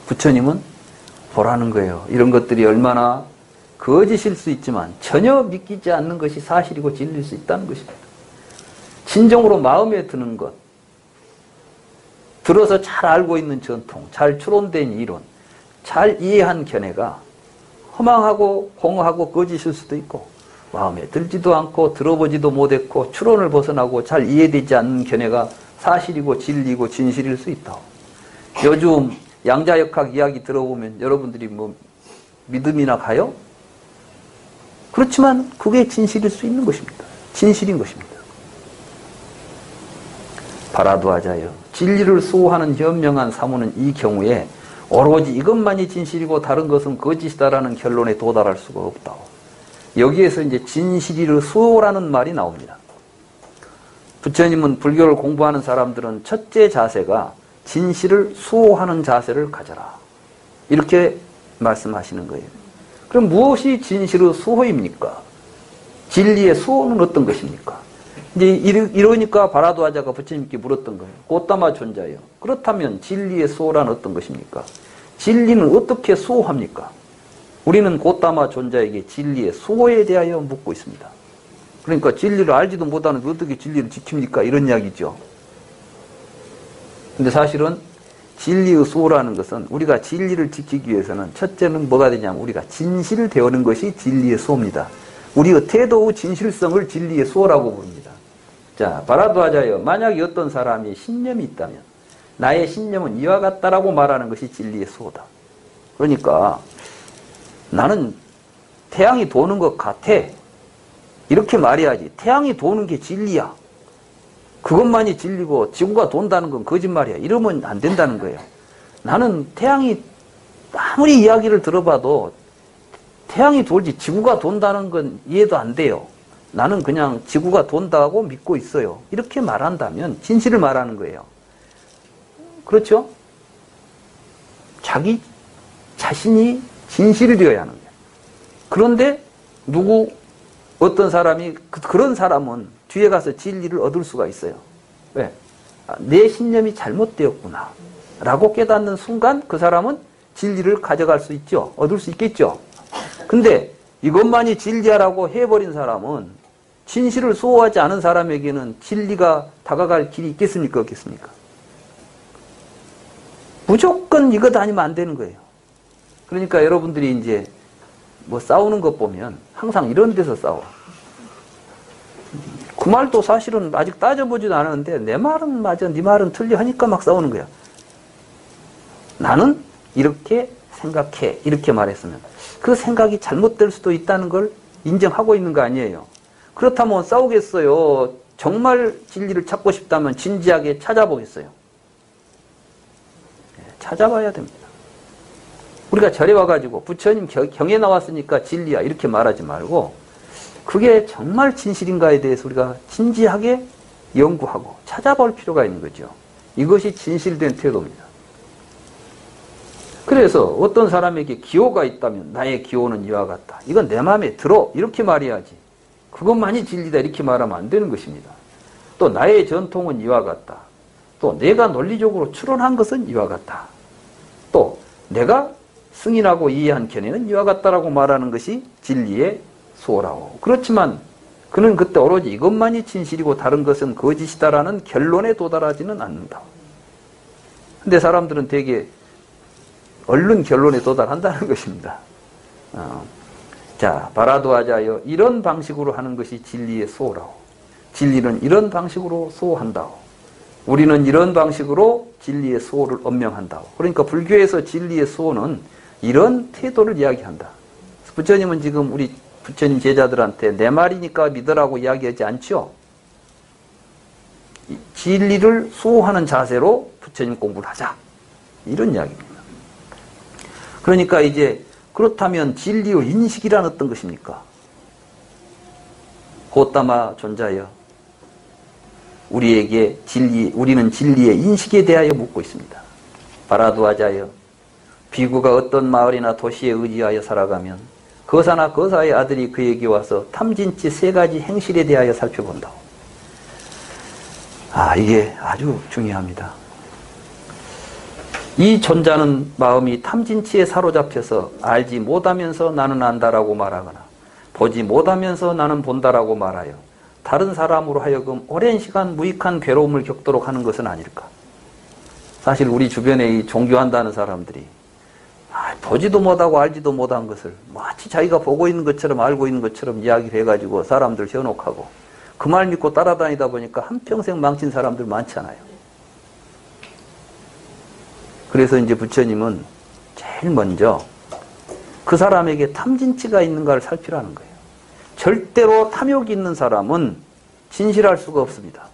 부처님은 보라는 거예요. 이런 것들이 얼마나 거짓일 수 있지만 전혀 믿기지 않는 것이 사실이고 진리일 수 있다는 것입니다. 진정으로 마음에 드는 것, 들어서 잘 알고 있는 전통, 잘 추론된 이론, 잘 이해한 견해가 허망하고 공허하고 거짓일 수도 있고 마음에 들지도 않고 들어보지도 못했고 추론을 벗어나고 잘 이해되지 않는 견해가 사실이고 진리고 진실일 수 있다. 요즘 양자역학 이야기 들어보면 여러분들이 뭐 믿음이나 가요? 그렇지만 그게 진실일 수 있는 것입니다. 진실인 것입니다. 바라도하자여 진리를 수호하는 현명한 사모는 이 경우에 오로지 이것만이 진실이고 다른 것은 거짓이다라는 결론에 도달할 수가 없다. 여기에서 이제 진실이를 수호라는 말이 나옵니다. 부처님은 불교를 공부하는 사람들은 첫째 자세가 진실을 수호하는 자세를 가져라. 이렇게 말씀하시는 거예요. 그럼 무엇이 진실의 수호입니까? 진리의 수호는 어떤 것입니까? 이제 이러니까 바라도하자가 부처님께 물었던 거예요. 고따마 존자요. 그렇다면 진리의 수호란 어떤 것입니까? 진리는 어떻게 수호합니까? 우리는 고따마 존자에게 진리의 수호에 대하여 묻고 있습니다. 그러니까 진리를 알지도 못하는데 어떻게 진리를 지킵니까? 이런 이야기죠. 근데 사실은 진리의 수호라는 것은 우리가 진리를 지키기 위해서는 첫째는 뭐가 되냐면 우리가 진실되어는 것이 진리의 수호입니다. 우리의 태도의 진실성을 진리의 수호라고 부릅니다. 자, 바라도하자여 만약에 어떤 사람이 신념이 있다면 나의 신념은 이와 같다라고 말하는 것이 진리의 수호다. 그러니까 나는 태양이 도는 것 같아. 이렇게 말해야지. 태양이 도는 게 진리야. 그것만이 진리고 지구가 돈다는 건 거짓말이야. 이러면 안 된다는 거예요. 나는 태양이 아무리 이야기를 들어봐도 태양이 돌지 지구가 돈다는 건 이해도 안 돼요. 나는 그냥 지구가 돈다고 믿고 있어요. 이렇게 말한다면 진실을 말하는 거예요. 그렇죠? 자기 자신이 진실이 되어야 하는 거예요. 그런데 어떤 사람이 그런 사람은 뒤에 가서 진리를 얻을 수가 있어요. 왜? 내 신념이 잘못되었구나 라고 깨닫는 순간 그 사람은 진리를 가져갈 수 있죠. 얻을 수 있겠죠. 근데 이것만이 진리라고 해버린 사람은 진실을 수호하지 않은 사람에게는 진리가 다가갈 길이 있겠습니까? 없겠습니까? 무조건 이것 아니면 안 되는 거예요. 그러니까 여러분들이 이제 뭐 싸우는 것 보면 항상 이런 데서 싸워. 그 말도 사실은 아직 따져보지도 않았는데 내 말은 맞아, 네 말은 틀려 하니까 막 싸우는 거야. 나는 이렇게 생각해. 이렇게 말했으면 그 생각이 잘못될 수도 있다는 걸 인정하고 있는 거 아니에요. 그렇다면 싸우겠어요? 정말 진리를 찾고 싶다면 진지하게 찾아보겠어요? 찾아봐야 됩니다. 우리가 절에 와가지고 부처님 경에 나왔으니까 진리야 이렇게 말하지 말고 그게 정말 진실인가에 대해서 우리가 진지하게 연구하고 찾아볼 필요가 있는 거죠. 이것이 진실된 태도입니다. 그래서 어떤 사람에게 기호가 있다면 나의 기호는 이와 같다. 이건 내 마음에 들어. 이렇게 말해야지. 그것만이 진리다. 이렇게 말하면 안 되는 것입니다. 또 나의 전통은 이와 같다. 또 내가 논리적으로 추론한 것은 이와 같다. 또 내가 승인하고 이해한 견해는 이와 같다라고 말하는 것이 진리의 수호라고. 그렇지만 그는 그때 오로지 이것만이 진실이고 다른 것은 거짓이다라는 결론에 도달하지는 않는다. 근데 사람들은 되게 얼른 결론에 도달한다는 것입니다. 자, 바라도하자여 이런 방식으로 하는 것이 진리의 수호라고. 진리는 이런 방식으로 수호한다고. 우리는 이런 방식으로 진리의 수호를 엄명한다고. 그러니까 불교에서 진리의 수호는 이런 태도를 이야기한다. 부처님은 지금 우리 부처님 제자들한테 내 말이니까 믿으라고 이야기하지 않죠. 진리를 수호하는 자세로 부처님 공부를 하자. 이런 이야기입니다. 그러니까 이제 그렇다면 진리의 인식이란 어떤 것입니까? 고따마 존자여 우리에게 우리는 진리의 인식에 대하여 묻고 있습니다. 바라도하자여 비구가 어떤 마을이나 도시에 의지하여 살아가면 거사나 거사의 아들이 그에게 와서 탐진치 3가지 행실에 대하여 살펴본다. 이게 아주 중요합니다. 이 존자는 마음이 탐진치에 사로잡혀서 알지 못하면서 나는 안다라고 말하거나 보지 못하면서 나는 본다라고 말하여 다른 사람으로 하여금 오랜 시간 무익한 괴로움을 겪도록 하는 것은 아닐까. 사실 우리 주변에 이 종교한다는 사람들이 보지도 못하고 알지도 못한 것을 마치 자기가 보고 있는 것처럼 알고 있는 것처럼 이야기를 해가지고 사람들 현혹하고 그 말 믿고 따라다니다 보니까 한평생 망친 사람들 많잖아요. 그래서 이제 부처님은 제일 먼저 그 사람에게 탐진치가 있는가를 살피라는 거예요. 절대로 탐욕이 있는 사람은 진실할 수가 없습니다.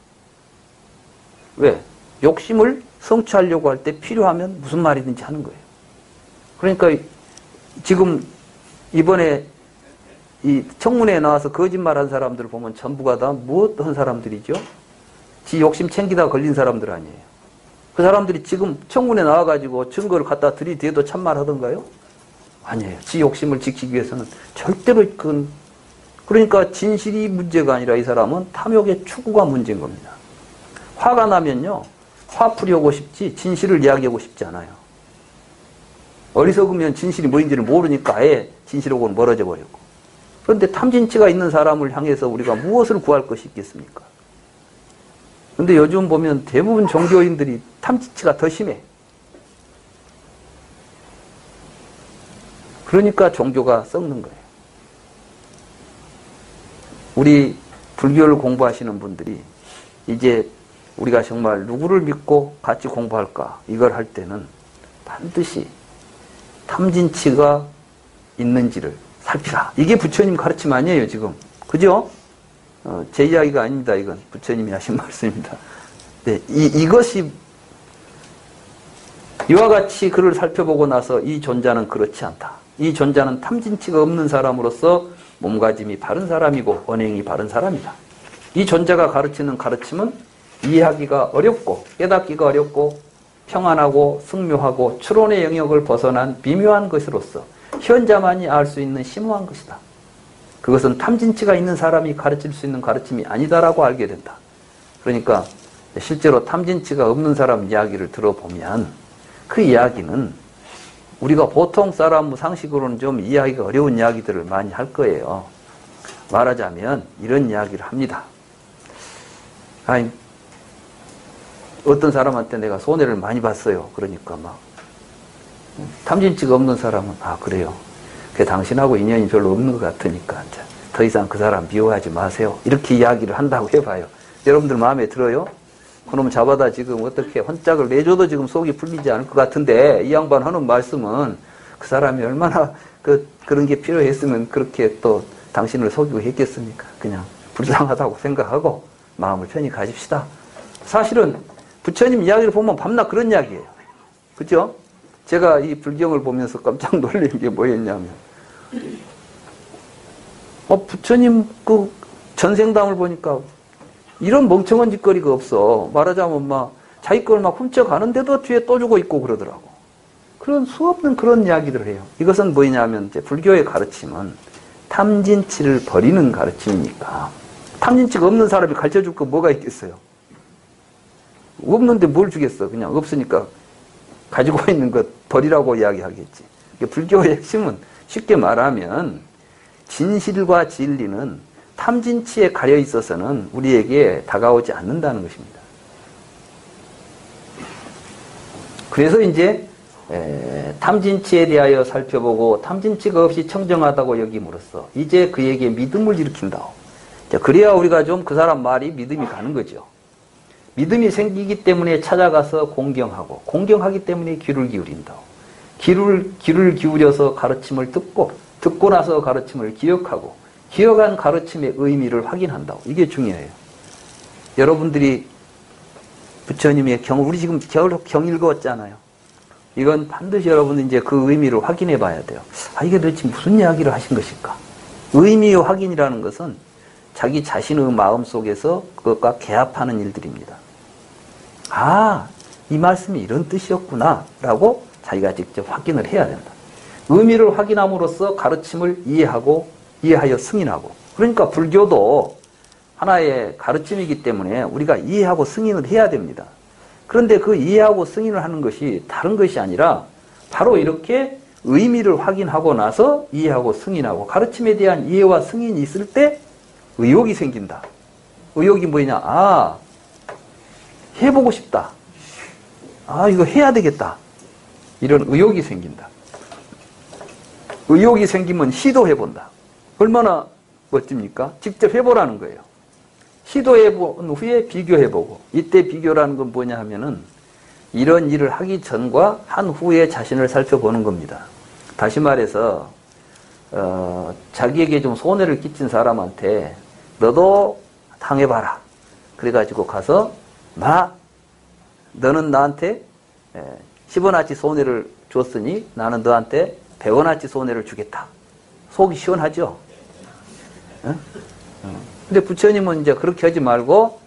왜? 욕심을 성취하려고 할 때 필요하면 무슨 말이든지 하는 거예요. 그러니까 지금 이번에 이 청문회에 나와서 거짓말한 사람들을 보면 전부가 다 무엇한 사람들이죠? 지 욕심 챙기다가 걸린 사람들 아니에요. 그 사람들이 지금 청문회 나와가지고 증거를 갖다 들이대도 참말하던가요? 아니에요. 지 욕심을 지키기 위해서는 절대로 그러니까 진실이 문제가 아니라 이 사람은 탐욕의 추구가 문제인 겁니다. 화가 나면요, 화 풀이하고 싶지 진실을 이야기하고 싶지 않아요. 어리석으면 진실이 뭐인지를 모르니까 아예 진실하고는 멀어져 버렸고. 그런데 탐진치가 있는 사람을 향해서 우리가 무엇을 구할 것이 있겠습니까? 그런데 요즘 보면 대부분 종교인들이 탐진치가 더 심해. 그러니까 종교가 썩는 거예요. 우리 불교를 공부하시는 분들이 이제 우리가 정말 누구를 믿고 같이 공부할까 이걸 할 때는 반드시 탐진치가 있는지를 살피라. 이게 부처님 가르침 아니에요 지금. 그죠? 제 이야기가 아닙니다. 이건 부처님이 하신 말씀입니다. 네, 이것이 이와 같이 그를 살펴보고 나서 이 존자는 그렇지 않다. 이 존자는 탐진치가 없는 사람으로서 몸가짐이 바른 사람이고 언행이 바른 사람이다. 이 존자가 가르치는 가르침은 이해하기가 어렵고 깨닫기가 어렵고 평안하고 승묘하고 추론의 영역을 벗어난 미묘한 것으로서 현자만이 알 수 있는 심오한 것이다. 그것은 탐진치가 있는 사람이 가르칠 수 있는 가르침이 아니다라고 알게 된다. 그러니까 실제로 탐진치가 없는 사람 이야기를 들어보면 그 이야기는 우리가 보통 사람 상식으로는 좀 이해하기가 어려운 이야기들을 많이 할 거예요. 말하자면 이런 이야기를 합니다. 아니, 어떤 사람한테 내가 손해를 많이 봤어요. 그러니까 막 탐진치가 없는 사람은 그래요. 그 당신하고 인연이 별로 없는 것 같으니까 이제 더 이상 그 사람 미워하지 마세요. 이렇게 이야기를 한다고 해봐요. 여러분들 마음에 들어요? 그놈 잡아다 지금 어떻게 헌짝을 내줘도 지금 속이 풀리지 않을 것 같은데 이 양반 하는 말씀은 그 사람이 얼마나 그런 게 필요했으면 그렇게 또 당신을 속이고 했겠습니까? 그냥 불쌍하다고 생각하고 마음을 편히 가집시다. 사실은 부처님 이야기를 보면 밤낮 그런 이야기예요. 그죠? 제가 이 불경을 보면서 깜짝 놀란 게 뭐였냐면 부처님 그 전생담을 보니까 이런 멍청한 짓거리가 없어. 말하자면 막 자기 걸 막 훔쳐가는데도 뒤에 또 주고 있고 그러더라고. 그런 수없는 그런 이야기를 해요. 이것은 뭐냐면 이제 불교의 가르침은 탐진치를 버리는 가르침이니까 탐진치가 없는 사람이 가르쳐줄 거 뭐가 있겠어요? 없는데 뭘 주겠어. 그냥 없으니까 가지고 있는 것 버리라고 이야기하겠지. 불교의 핵심은 쉽게 말하면 진실과 진리는 탐진치에 가려 있어서는 우리에게 다가오지 않는다는 것입니다. 그래서 이제 탐진치에 대하여 살펴보고 탐진치가 없이 청정하다고 여김으로써 이제 그에게 믿음을 일으킨다. 그래야 우리가 좀 그 사람 말이 믿음이 가는 거죠. 믿음이 생기기 때문에 찾아가서 공경하고 공경하기 때문에 귀를 기울인다. 귀를 기울여서 가르침을 듣고 나서 가르침을 기억하고 기억한 가르침의 의미를 확인한다고. 이게 중요해요. 여러분들이 부처님의 우리 지금 경 읽었잖아요. 이건 반드시 여러분들 이제 그 의미를 확인해 봐야 돼요. 이게 도대체 무슨 이야기를 하신 것일까? 의미의 확인이라는 것은 자기 자신의 마음 속에서 그것과 개합하는 일들입니다. 이 말씀이 이런 뜻이었구나 라고 자기가 직접 확인을 해야 된다. 의미를 확인함으로써 가르침을 이해하여 승인하고. 그러니까 불교도 하나의 가르침이기 때문에 우리가 이해하고 승인을 해야 됩니다. 그런데 그 이해하고 승인을 하는 것이 다른 것이 아니라 바로 이렇게 의미를 확인하고 나서 이해하고 승인하고 가르침에 대한 이해와 승인이 있을 때 의욕이 생긴다. 의욕이 뭐냐? 해보고 싶다. 이거 해야 되겠다. 이런 의욕이 생긴다. 의욕이 생기면 시도해본다. 얼마나 멋집니까? 직접 해보라는 거예요. 시도해본 후에 비교해보고, 이때 비교라는 건 뭐냐 하면은 이런 일을 하기 전과 한 후에 자신을 살펴보는 겁니다. 다시 말해서 자기에게 좀 손해를 끼친 사람한테 너도 당해봐라. 그래가지고 가서 너는 나한테 10원어치 손해를 줬으니 나는 너한테 100원어치 손해를 주겠다. 속이 시원하죠? 근데 부처님은 이제 그렇게 하지 말고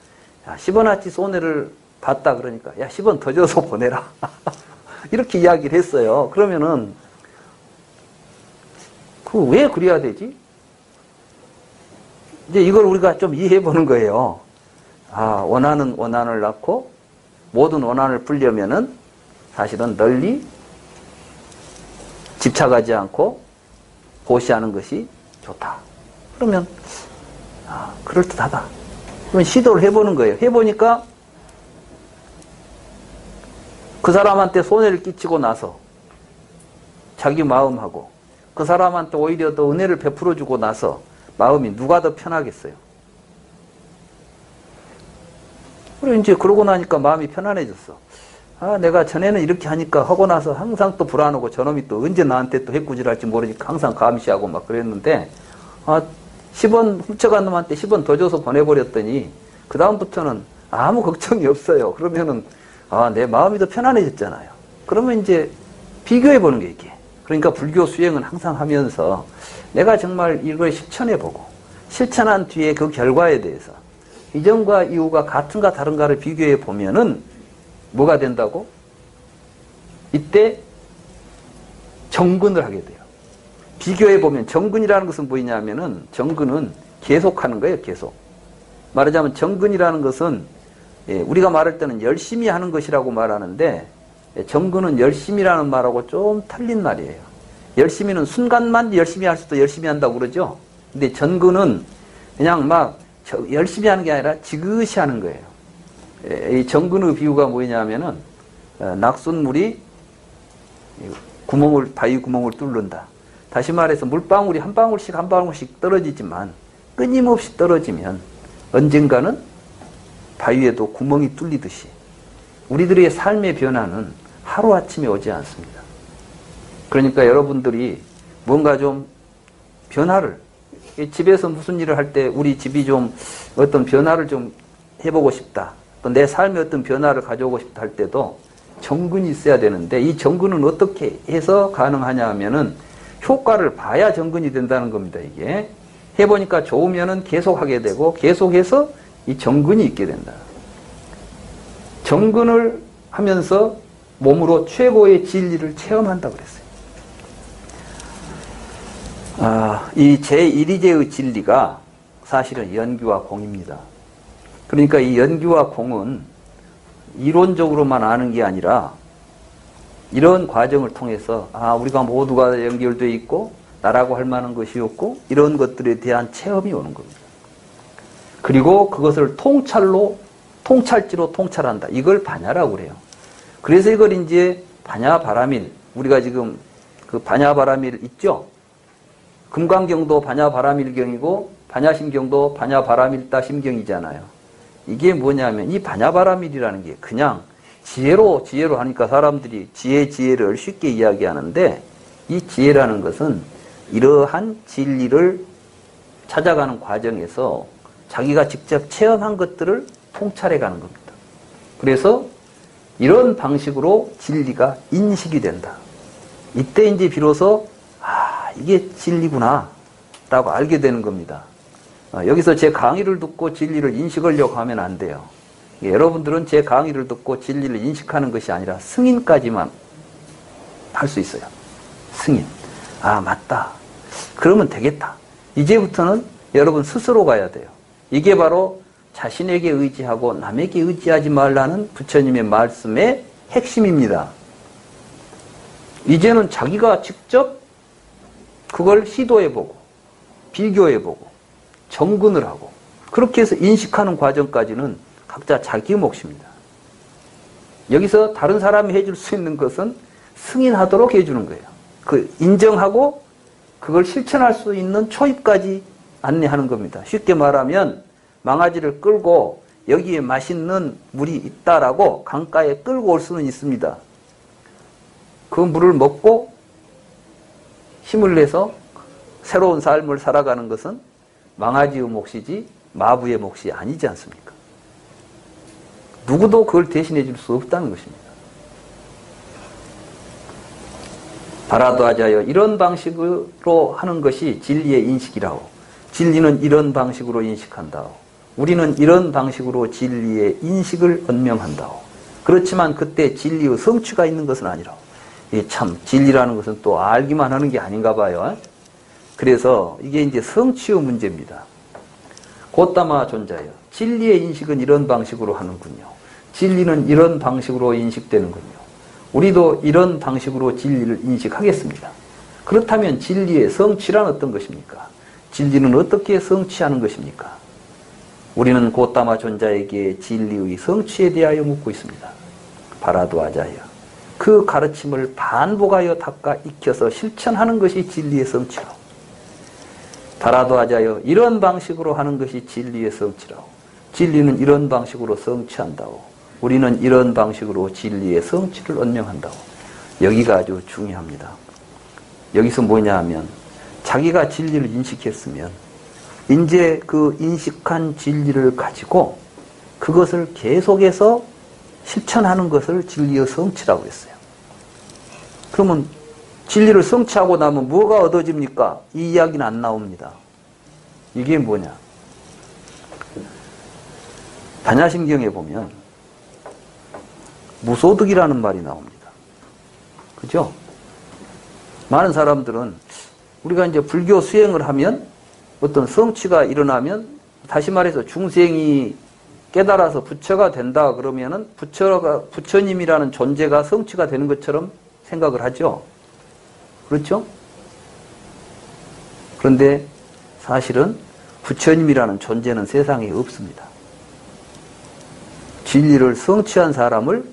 10원어치 손해를 봤다 그러니까 10원 더 줘서 보내라. 이렇게 이야기를 했어요. 그러면은 왜 그래야 되지? 이제 이걸 우리가 좀 이해해 보는 거예요. 원한은 원한을 낳고 모든 원한을 풀려면은 사실은 널리 집착하지 않고 보시하는 것이 좋다. 그러면 그럴듯하다. 그러면 시도를 해보는 거예요. 해보니까 그 사람한테 손해를 끼치고 나서 자기 마음하고 그 사람한테 오히려 더 은혜를 베풀어주고 나서 마음이 누가 더 편하겠어요? 그리고 이제 그러고 나니까 마음이 편안해졌어. 내가 전에는 이렇게 하니까 하고 나서 항상 또 불안하고 저놈이 또 언제 나한테 또 해꾸질할지 모르니까 항상 감시하고 막 그랬는데 10원 훔쳐간 놈한테 10원 더 줘서 보내버렸더니 그 다음부터는 아무 걱정이 없어요. 그러면은 내 마음이 더 편안해졌잖아요. 그러면 이제 비교해보는 게 이게. 그러니까 불교 수행은 항상 하면서 내가 정말 이걸 실천해보고 실천한 뒤에 그 결과에 대해서 이전과 이후가 같은가 다른가를 비교해 보면은 뭐가 된다고? 이때 정근을 하게 돼요. 비교해 보면 정근이라는 것은 뭐냐면은 정근은 계속하는 거예요. 계속. 말하자면 정근이라는 것은 우리가 말할 때는 열심히 하는 것이라고 말하는데 정근은 열심이라는 말하고 좀 틀린 말이에요. 열심히는 순간만 열심히 할 수도 열심히 한다고 그러죠. 근데 정근은 그냥 막 열심히 하는 게 아니라 지그시 하는 거예요. 이 정근의 비유가 뭐냐면은 낙순물이 바위 구멍을 뚫는다. 다시 말해서 물방울이 한 방울씩 한 방울씩 떨어지지만 끊임없이 떨어지면 언젠가는 바위에도 구멍이 뚫리듯이 우리들의 삶의 변화는 하루아침에 오지 않습니다. 그러니까 여러분들이 뭔가 좀 변화를 집에서 무슨 일을 할 때 우리 집이 좀 어떤 변화를 좀 해보고 싶다. 또 내 삶에 어떤 변화를 가져오고 싶다 할 때도 정근이 있어야 되는데 이 정근은 어떻게 해서 가능하냐 하면은 효과를 봐야 정근이 된다는 겁니다. 이게 해보니까 좋으면은 계속하게 되고 계속해서 이 정근이 있게 된다. 정근을 하면서 몸으로 최고의 진리를 체험한다고 그랬어요. 이 제1위제의 진리가 사실은 연기와 공입니다. 그러니까 이 연기와 공은 이론적으로만 아는 게 아니라 이런 과정을 통해서 우리가 모두가 연결되어 있고 나라고 할 만한 것이 없고 이런 것들에 대한 체험이 오는 겁니다. 그리고 그것을 통찰지로 통찰한다. 이걸 반야라고 그래요. 그래서 이걸 이제 반야바라밀, 우리가 지금 그 반야바라밀 있죠? 금강경도 반야바라밀경이고 반야심경도 반야바라밀다심경이잖아요. 이게 뭐냐면 이 반야바라밀이라는 게 그냥 지혜로 하니까 사람들이 지혜를 쉽게 이야기하는데 이 지혜라는 것은 이러한 진리를 찾아가는 과정에서 자기가 직접 체험한 것들을 통찰해가는 겁니다. 그래서 이런 방식으로 진리가 인식이 된다. 이때 이제 비로소 이게 진리구나 라고 알게 되는 겁니다. 여기서 제 강의를 듣고 진리를 인식하려고 하면 안 돼요. 여러분들은 제 강의를 듣고 진리를 인식하는 것이 아니라 승인까지만 할 수 있어요. 승인. 맞다. 그러면 되겠다. 이제부터는 여러분 스스로 가야 돼요. 이게 바로 자신에게 의지하고 남에게 의지하지 말라는 부처님의 말씀의 핵심입니다. 이제는 자기가 직접 그걸 시도해보고 비교해보고 정근을 하고 그렇게 해서 인식하는 과정까지는 각자 자기 몫입니다. 여기서 다른 사람이 해줄 수 있는 것은 승인하도록 해주는 거예요. 그 인정하고 그걸 실천할 수 있는 초입까지 안내하는 겁니다. 쉽게 말하면 망아지를 끌고 여기에 맛있는 물이 있다라고 강가에 끌고 올 수는 있습니다. 그 물을 먹고 힘을 내서 새로운 삶을 살아가는 것은 망아지의 몫이지 마부의 몫이 아니지 않습니까? 누구도 그걸 대신해 줄 수 없다는 것입니다. 바라도 하자여 이런 방식으로 하는 것이 진리의 인식이라고. 진리는 이런 방식으로 인식한다오. 우리는 이런 방식으로 진리의 인식을 언명한다오. 그렇지만 그때 진리의 성취가 있는 것은 아니라오. 이게 참 진리라는 것은 또 알기만 하는 게 아닌가 봐요. 그래서 이게 이제 성취의 문제입니다. 곧다마 존자여 진리의 인식은 이런 방식으로 하는군요. 진리는 이런 방식으로 인식되는군요. 우리도 이런 방식으로 진리를 인식하겠습니다. 그렇다면 진리의 성취란 어떤 것입니까? 진리는 어떻게 성취하는 것입니까? 우리는 곧다마 존자에게 진리의 성취에 대하여 묻고 있습니다. 바라도 하자여 그 가르침을 반복하여 닦아 익혀서 실천하는 것이 진리의 성취로. 바라도 하자여 이런 방식으로 하는 것이 진리의 성취라고. 진리는 이런 방식으로 성취한다고. 우리는 이런 방식으로 진리의 성취를 언명한다고. 여기가 아주 중요합니다. 여기서 뭐냐 하면 자기가 진리를 인식했으면 이제 그 인식한 진리를 가지고 그것을 계속해서 실천하는 것을 진리의 성취라고 했어요. 그러면 진리를 성취하고 나면 뭐가 얻어집니까? 이 이야기는 안 나옵니다. 이게 뭐냐? 반야심경에 보면 무소득이라는 말이 나옵니다. 그죠? 많은 사람들은 우리가 이제 불교 수행을 하면 어떤 성취가 일어나면 다시 말해서 중생이 깨달아서 부처가 된다 그러면은 부처님이라는 존재가 성취가 되는 것처럼 생각을 하죠. 그렇죠? 그런데 사실은 부처님이라는 존재는 세상에 없습니다. 진리를 성취한 사람을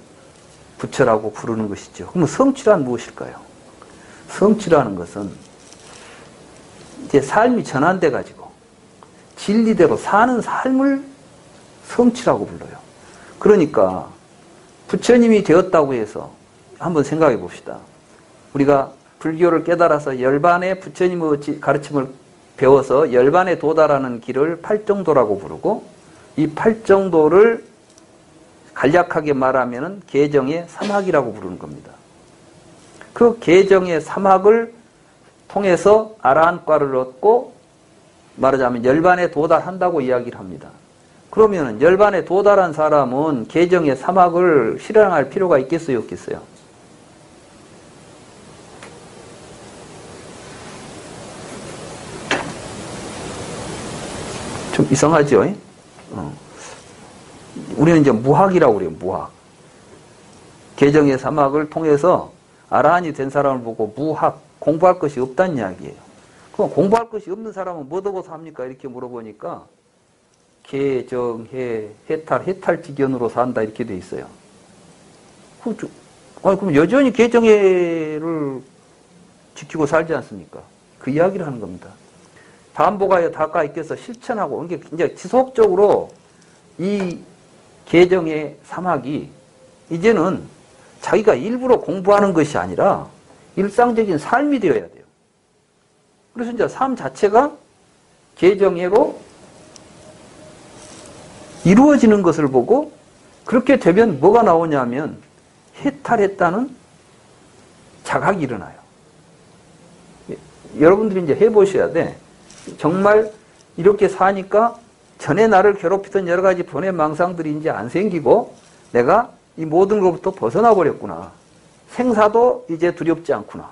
부처라고 부르는 것이죠. 그러면 성취란 무엇일까요? 성취라는 것은 이제 삶이 전환돼 가지고 진리대로 사는 삶을 성취라고 불러요. 그러니까 부처님이 되었다고 해서 한번 생각해 봅시다. 우리가 불교를 깨달아서 열반의 부처님의 가르침을 배워서 열반에 도달하는 길을 팔정도라고 부르고 이 팔정도를 간략하게 말하면 개정의 삼학이라고 부르는 겁니다. 그 개정의 삼학을 통해서 아라한과를 얻고 말하자면 열반에 도달한다고 이야기를 합니다. 그러면 열반에 도달한 사람은 개정의 삼학을 실행할 필요가 있겠어요, 없겠어요? 좀 이상하죠? 우리는 이제 무학이라고 그래요, 무학. 개정의 삼학을 통해서 아라한이 된 사람을 보고 무학, 공부할 것이 없다는 이야기예요. 그럼 공부할 것이 없는 사람은 뭐 하고 삽니까? 이렇게 물어보니까 개정해, 해탈직연으로 산다 이렇게 돼 있어요. 그럼 여전히 개정해를 지키고 살지 않습니까? 그 이야기를 하는 겁니다. 반복하여 닦아 익혀서 실천하고 이제 지속적으로 이 개정의 삼학이 이제는 자기가 일부러 공부하는 것이 아니라 일상적인 삶이 되어야 돼요. 그래서 이제 삶 자체가 개정해로 이루어지는 것을 보고 그렇게 되면 뭐가 나오냐면 해탈했다는 자각이 일어나요. 여러분들이 이제 해보셔야 돼. 정말 이렇게 사니까 전에 나를 괴롭히던 여러 가지 번외 망상들이 이제 안 생기고 내가 이 모든 것부터 벗어나 버렸구나. 생사도 이제 두렵지 않구나.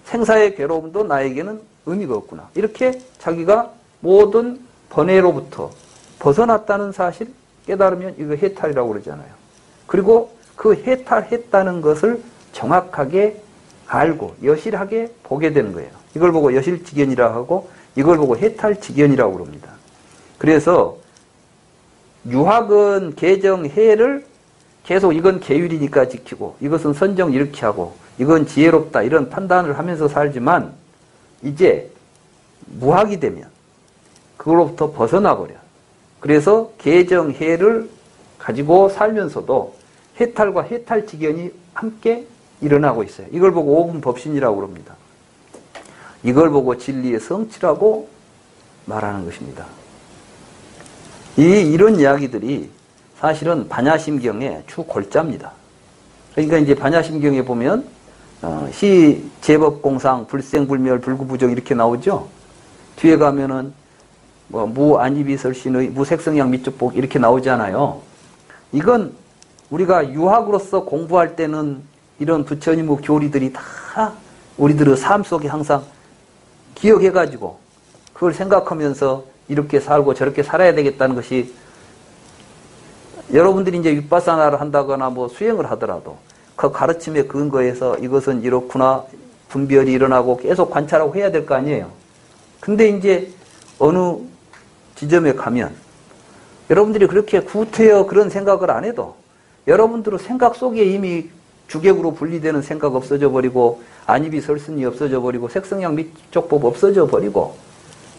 생사의 괴로움도 나에게는 의미가 없구나. 이렇게 자기가 모든 번외로부터 벗어났다는 사실 깨달으면 이거 해탈이라고 그러잖아요. 그리고 그 해탈했다는 것을 정확하게 알고 여실하게 보게 되는 거예요. 이걸 보고 여실직연이라고 하고 이걸 보고 해탈직연이라고 그럽니다. 그래서 유학은 개정해를 계속 이건 계율이니까 지키고 이것은 선정 이렇게 하고 이건 지혜롭다 이런 판단을 하면서 살지만 이제 무학이 되면 그걸로부터 벗어나버려. 그래서 개정해를 가지고 살면서도 해탈과 해탈지견이 함께 일어나고 있어요. 이걸 보고 5분 법신이라고 그럽니다. 이걸 보고 진리의 성취라고 말하는 것입니다. 이런 이야기들이 사실은 반야심경의 주골자입니다. 그러니까 이제 반야심경에 보면 시 제법공상 불생불멸 불구부정 이렇게 나오죠. 뒤에 가면은 뭐 무안이비설신의 무색성양 미축복 이렇게 나오잖아요. 이건 우리가 유학으로서 공부할 때는 이런 부처님의 교리들이 다 우리들의 삶 속에 항상 기억해가지고 그걸 생각하면서 이렇게 살고 저렇게 살아야 되겠다는 것이 여러분들이 이제 윗바사나를 한다거나 뭐 수행을 하더라도 그 가르침에 근거해서 이것은 이렇구나 분별이 일어나고 계속 관찰하고 해야 될 거 아니에요. 근데 이제 어느 지점에 가면 여러분들이 그렇게 구태여 그런 생각을 안 해도 여러분들의 생각 속에 이미 주객으로 분리되는 생각 없어져 버리고 안입이 설순이 없어져 버리고 색성양 미족법 없어져 버리고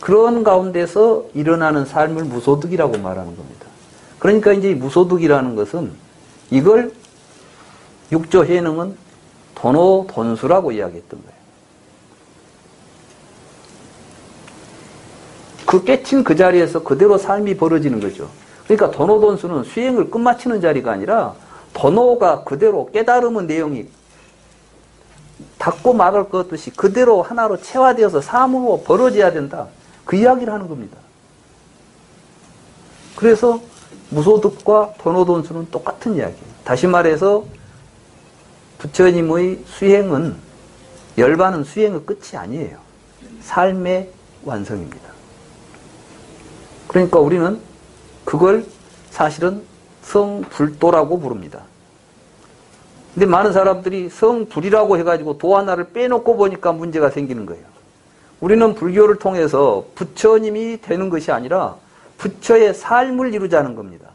그런 가운데서 일어나는 삶을 무소득이라고 말하는 겁니다. 그러니까 이제 무소득이라는 것은 이걸 육조 해능은 돈오돈수라고 이야기했던 거예요. 그 깨친 그 자리에서 그대로 삶이 벌어지는 거죠. 그러니까 돈오돈수는 수행을 끝마치는 자리가 아니라 돈오가 그대로 깨달음의 내용이 닫고 말할 것 없이 그대로 하나로 체화되어서 삶으로 벌어져야 된다. 그 이야기를 하는 겁니다. 그래서 무소득과 돈오돈수는 똑같은 이야기예요. 다시 말해서 부처님의 수행은 열반은 수행의 끝이 아니에요. 삶의 완성입니다. 그러니까 우리는 그걸 사실은 성불도라고 부릅니다. 근데 많은 사람들이 성불이라고 해가지고 도 하나를 빼놓고 보니까 문제가 생기는 거예요. 우리는 불교를 통해서 부처님이 되는 것이 아니라 부처의 삶을 이루자는 겁니다.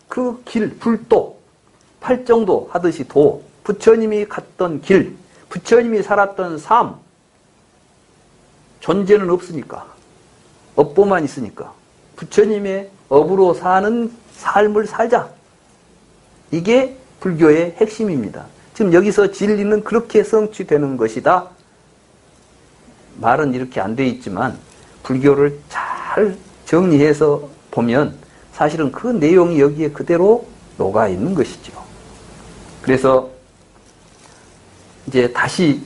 그 길, 불도, 팔정도 하듯이 도, 부처님이 갔던 길, 부처님이 살았던 삶, 존재는 없으니까, 업보만 있으니까 부처님의 업으로 사는 삶을 살자. 이게 불교의 핵심입니다. 지금 여기서 진리는 그렇게 성취되는 것이다. 말은 이렇게 안 돼 있지만 불교를 잘 정리해서 보면 사실은 그 내용이 여기에 그대로 녹아 있는 것이죠. 그래서 이제 다시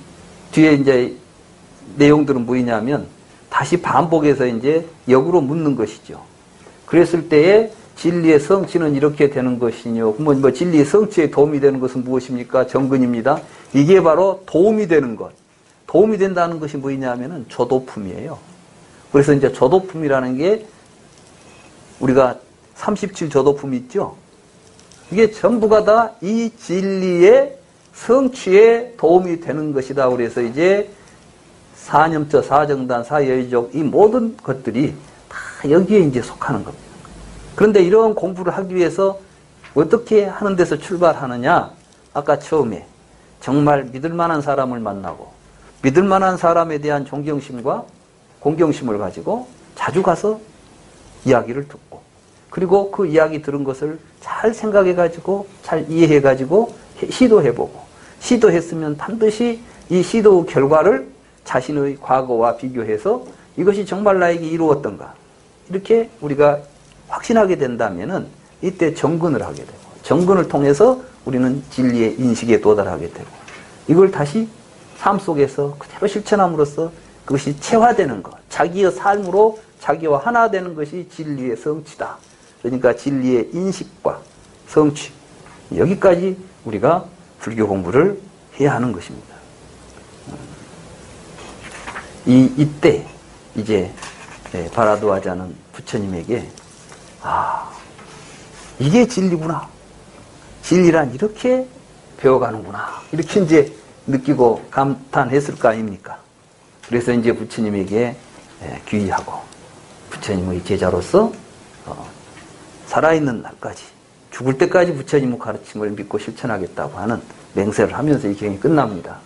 뒤에 이제 내용들은 뭐냐면 다시 반복해서 이제 역으로 묻는 것이죠. 그랬을 때에 진리의 성취는 이렇게 되는 것이뇨. 뭐 진리의 성취에 도움이 되는 것은 무엇입니까? 정근입니다. 이게 바로 도움이 되는 것. 도움이 된다는 것이 뭐냐면은 조도품이에요. 그래서 이제 조도품이라는 게 우리가 37조도품이 있죠. 이게 전부가 다 이 진리의 성취에 도움이 되는 것이다. 그래서 이제 사념처, 사정단, 사여의족 이 모든 것들이 다 여기에 이제 속하는 겁니다. 그런데 이런 공부를 하기 위해서 어떻게 하는 데서 출발하느냐? 아까 처음에 정말 믿을 만한 사람을 만나고 믿을 만한 사람에 대한 존경심과 공경심을 가지고 자주 가서 이야기를 듣고 그리고 그 이야기 들은 것을 잘 생각해 가지고 잘 이해해 가지고 시도해 보고 시도했으면 반드시 이 시도 결과를 자신의 과거와 비교해서 이것이 정말 나에게 이루었던가 이렇게 우리가 확신하게 된다면은 이때 정근을 하게 되고 정근을 통해서 우리는 진리의 인식에 도달하게 되고 이걸 다시 삶 속에서 그대로 실천함으로써 그것이 체화되는 것, 자기의 삶으로 자기와 하나 되는 것이 진리의 성취다. 그러니까 진리의 인식과 성취 여기까지 우리가 불교 공부를 해야 하는 것입니다. 이때 이제 바라도하자는 부처님에게 이게 진리구나. 진리란 이렇게 배워가는구나. 이렇게 이제 느끼고 감탄했을 거 아닙니까? 그래서 이제 부처님에게 귀의하고 부처님의 제자로서 살아있는 날까지 죽을 때까지 부처님의 가르침을 믿고 실천하겠다고 하는 맹세를 하면서 이 경이 끝납니다.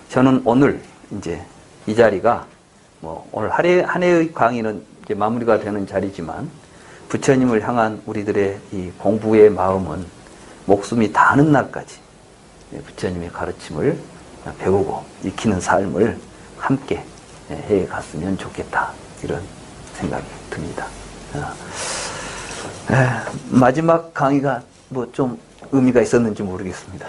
저는 오늘 이제 이 자리가 뭐 오늘 한 해의 강의는 이제 마무리가 되는 자리지만 부처님을 향한 우리들의 이 공부의 마음은 목숨이 다하는 날까지 부처님의 가르침을 배우고 익히는 삶을 함께 해 갔으면 좋겠다, 이런 생각이 듭니다. 마지막 강의가 뭐 좀 의미가 있었는지 모르겠습니다.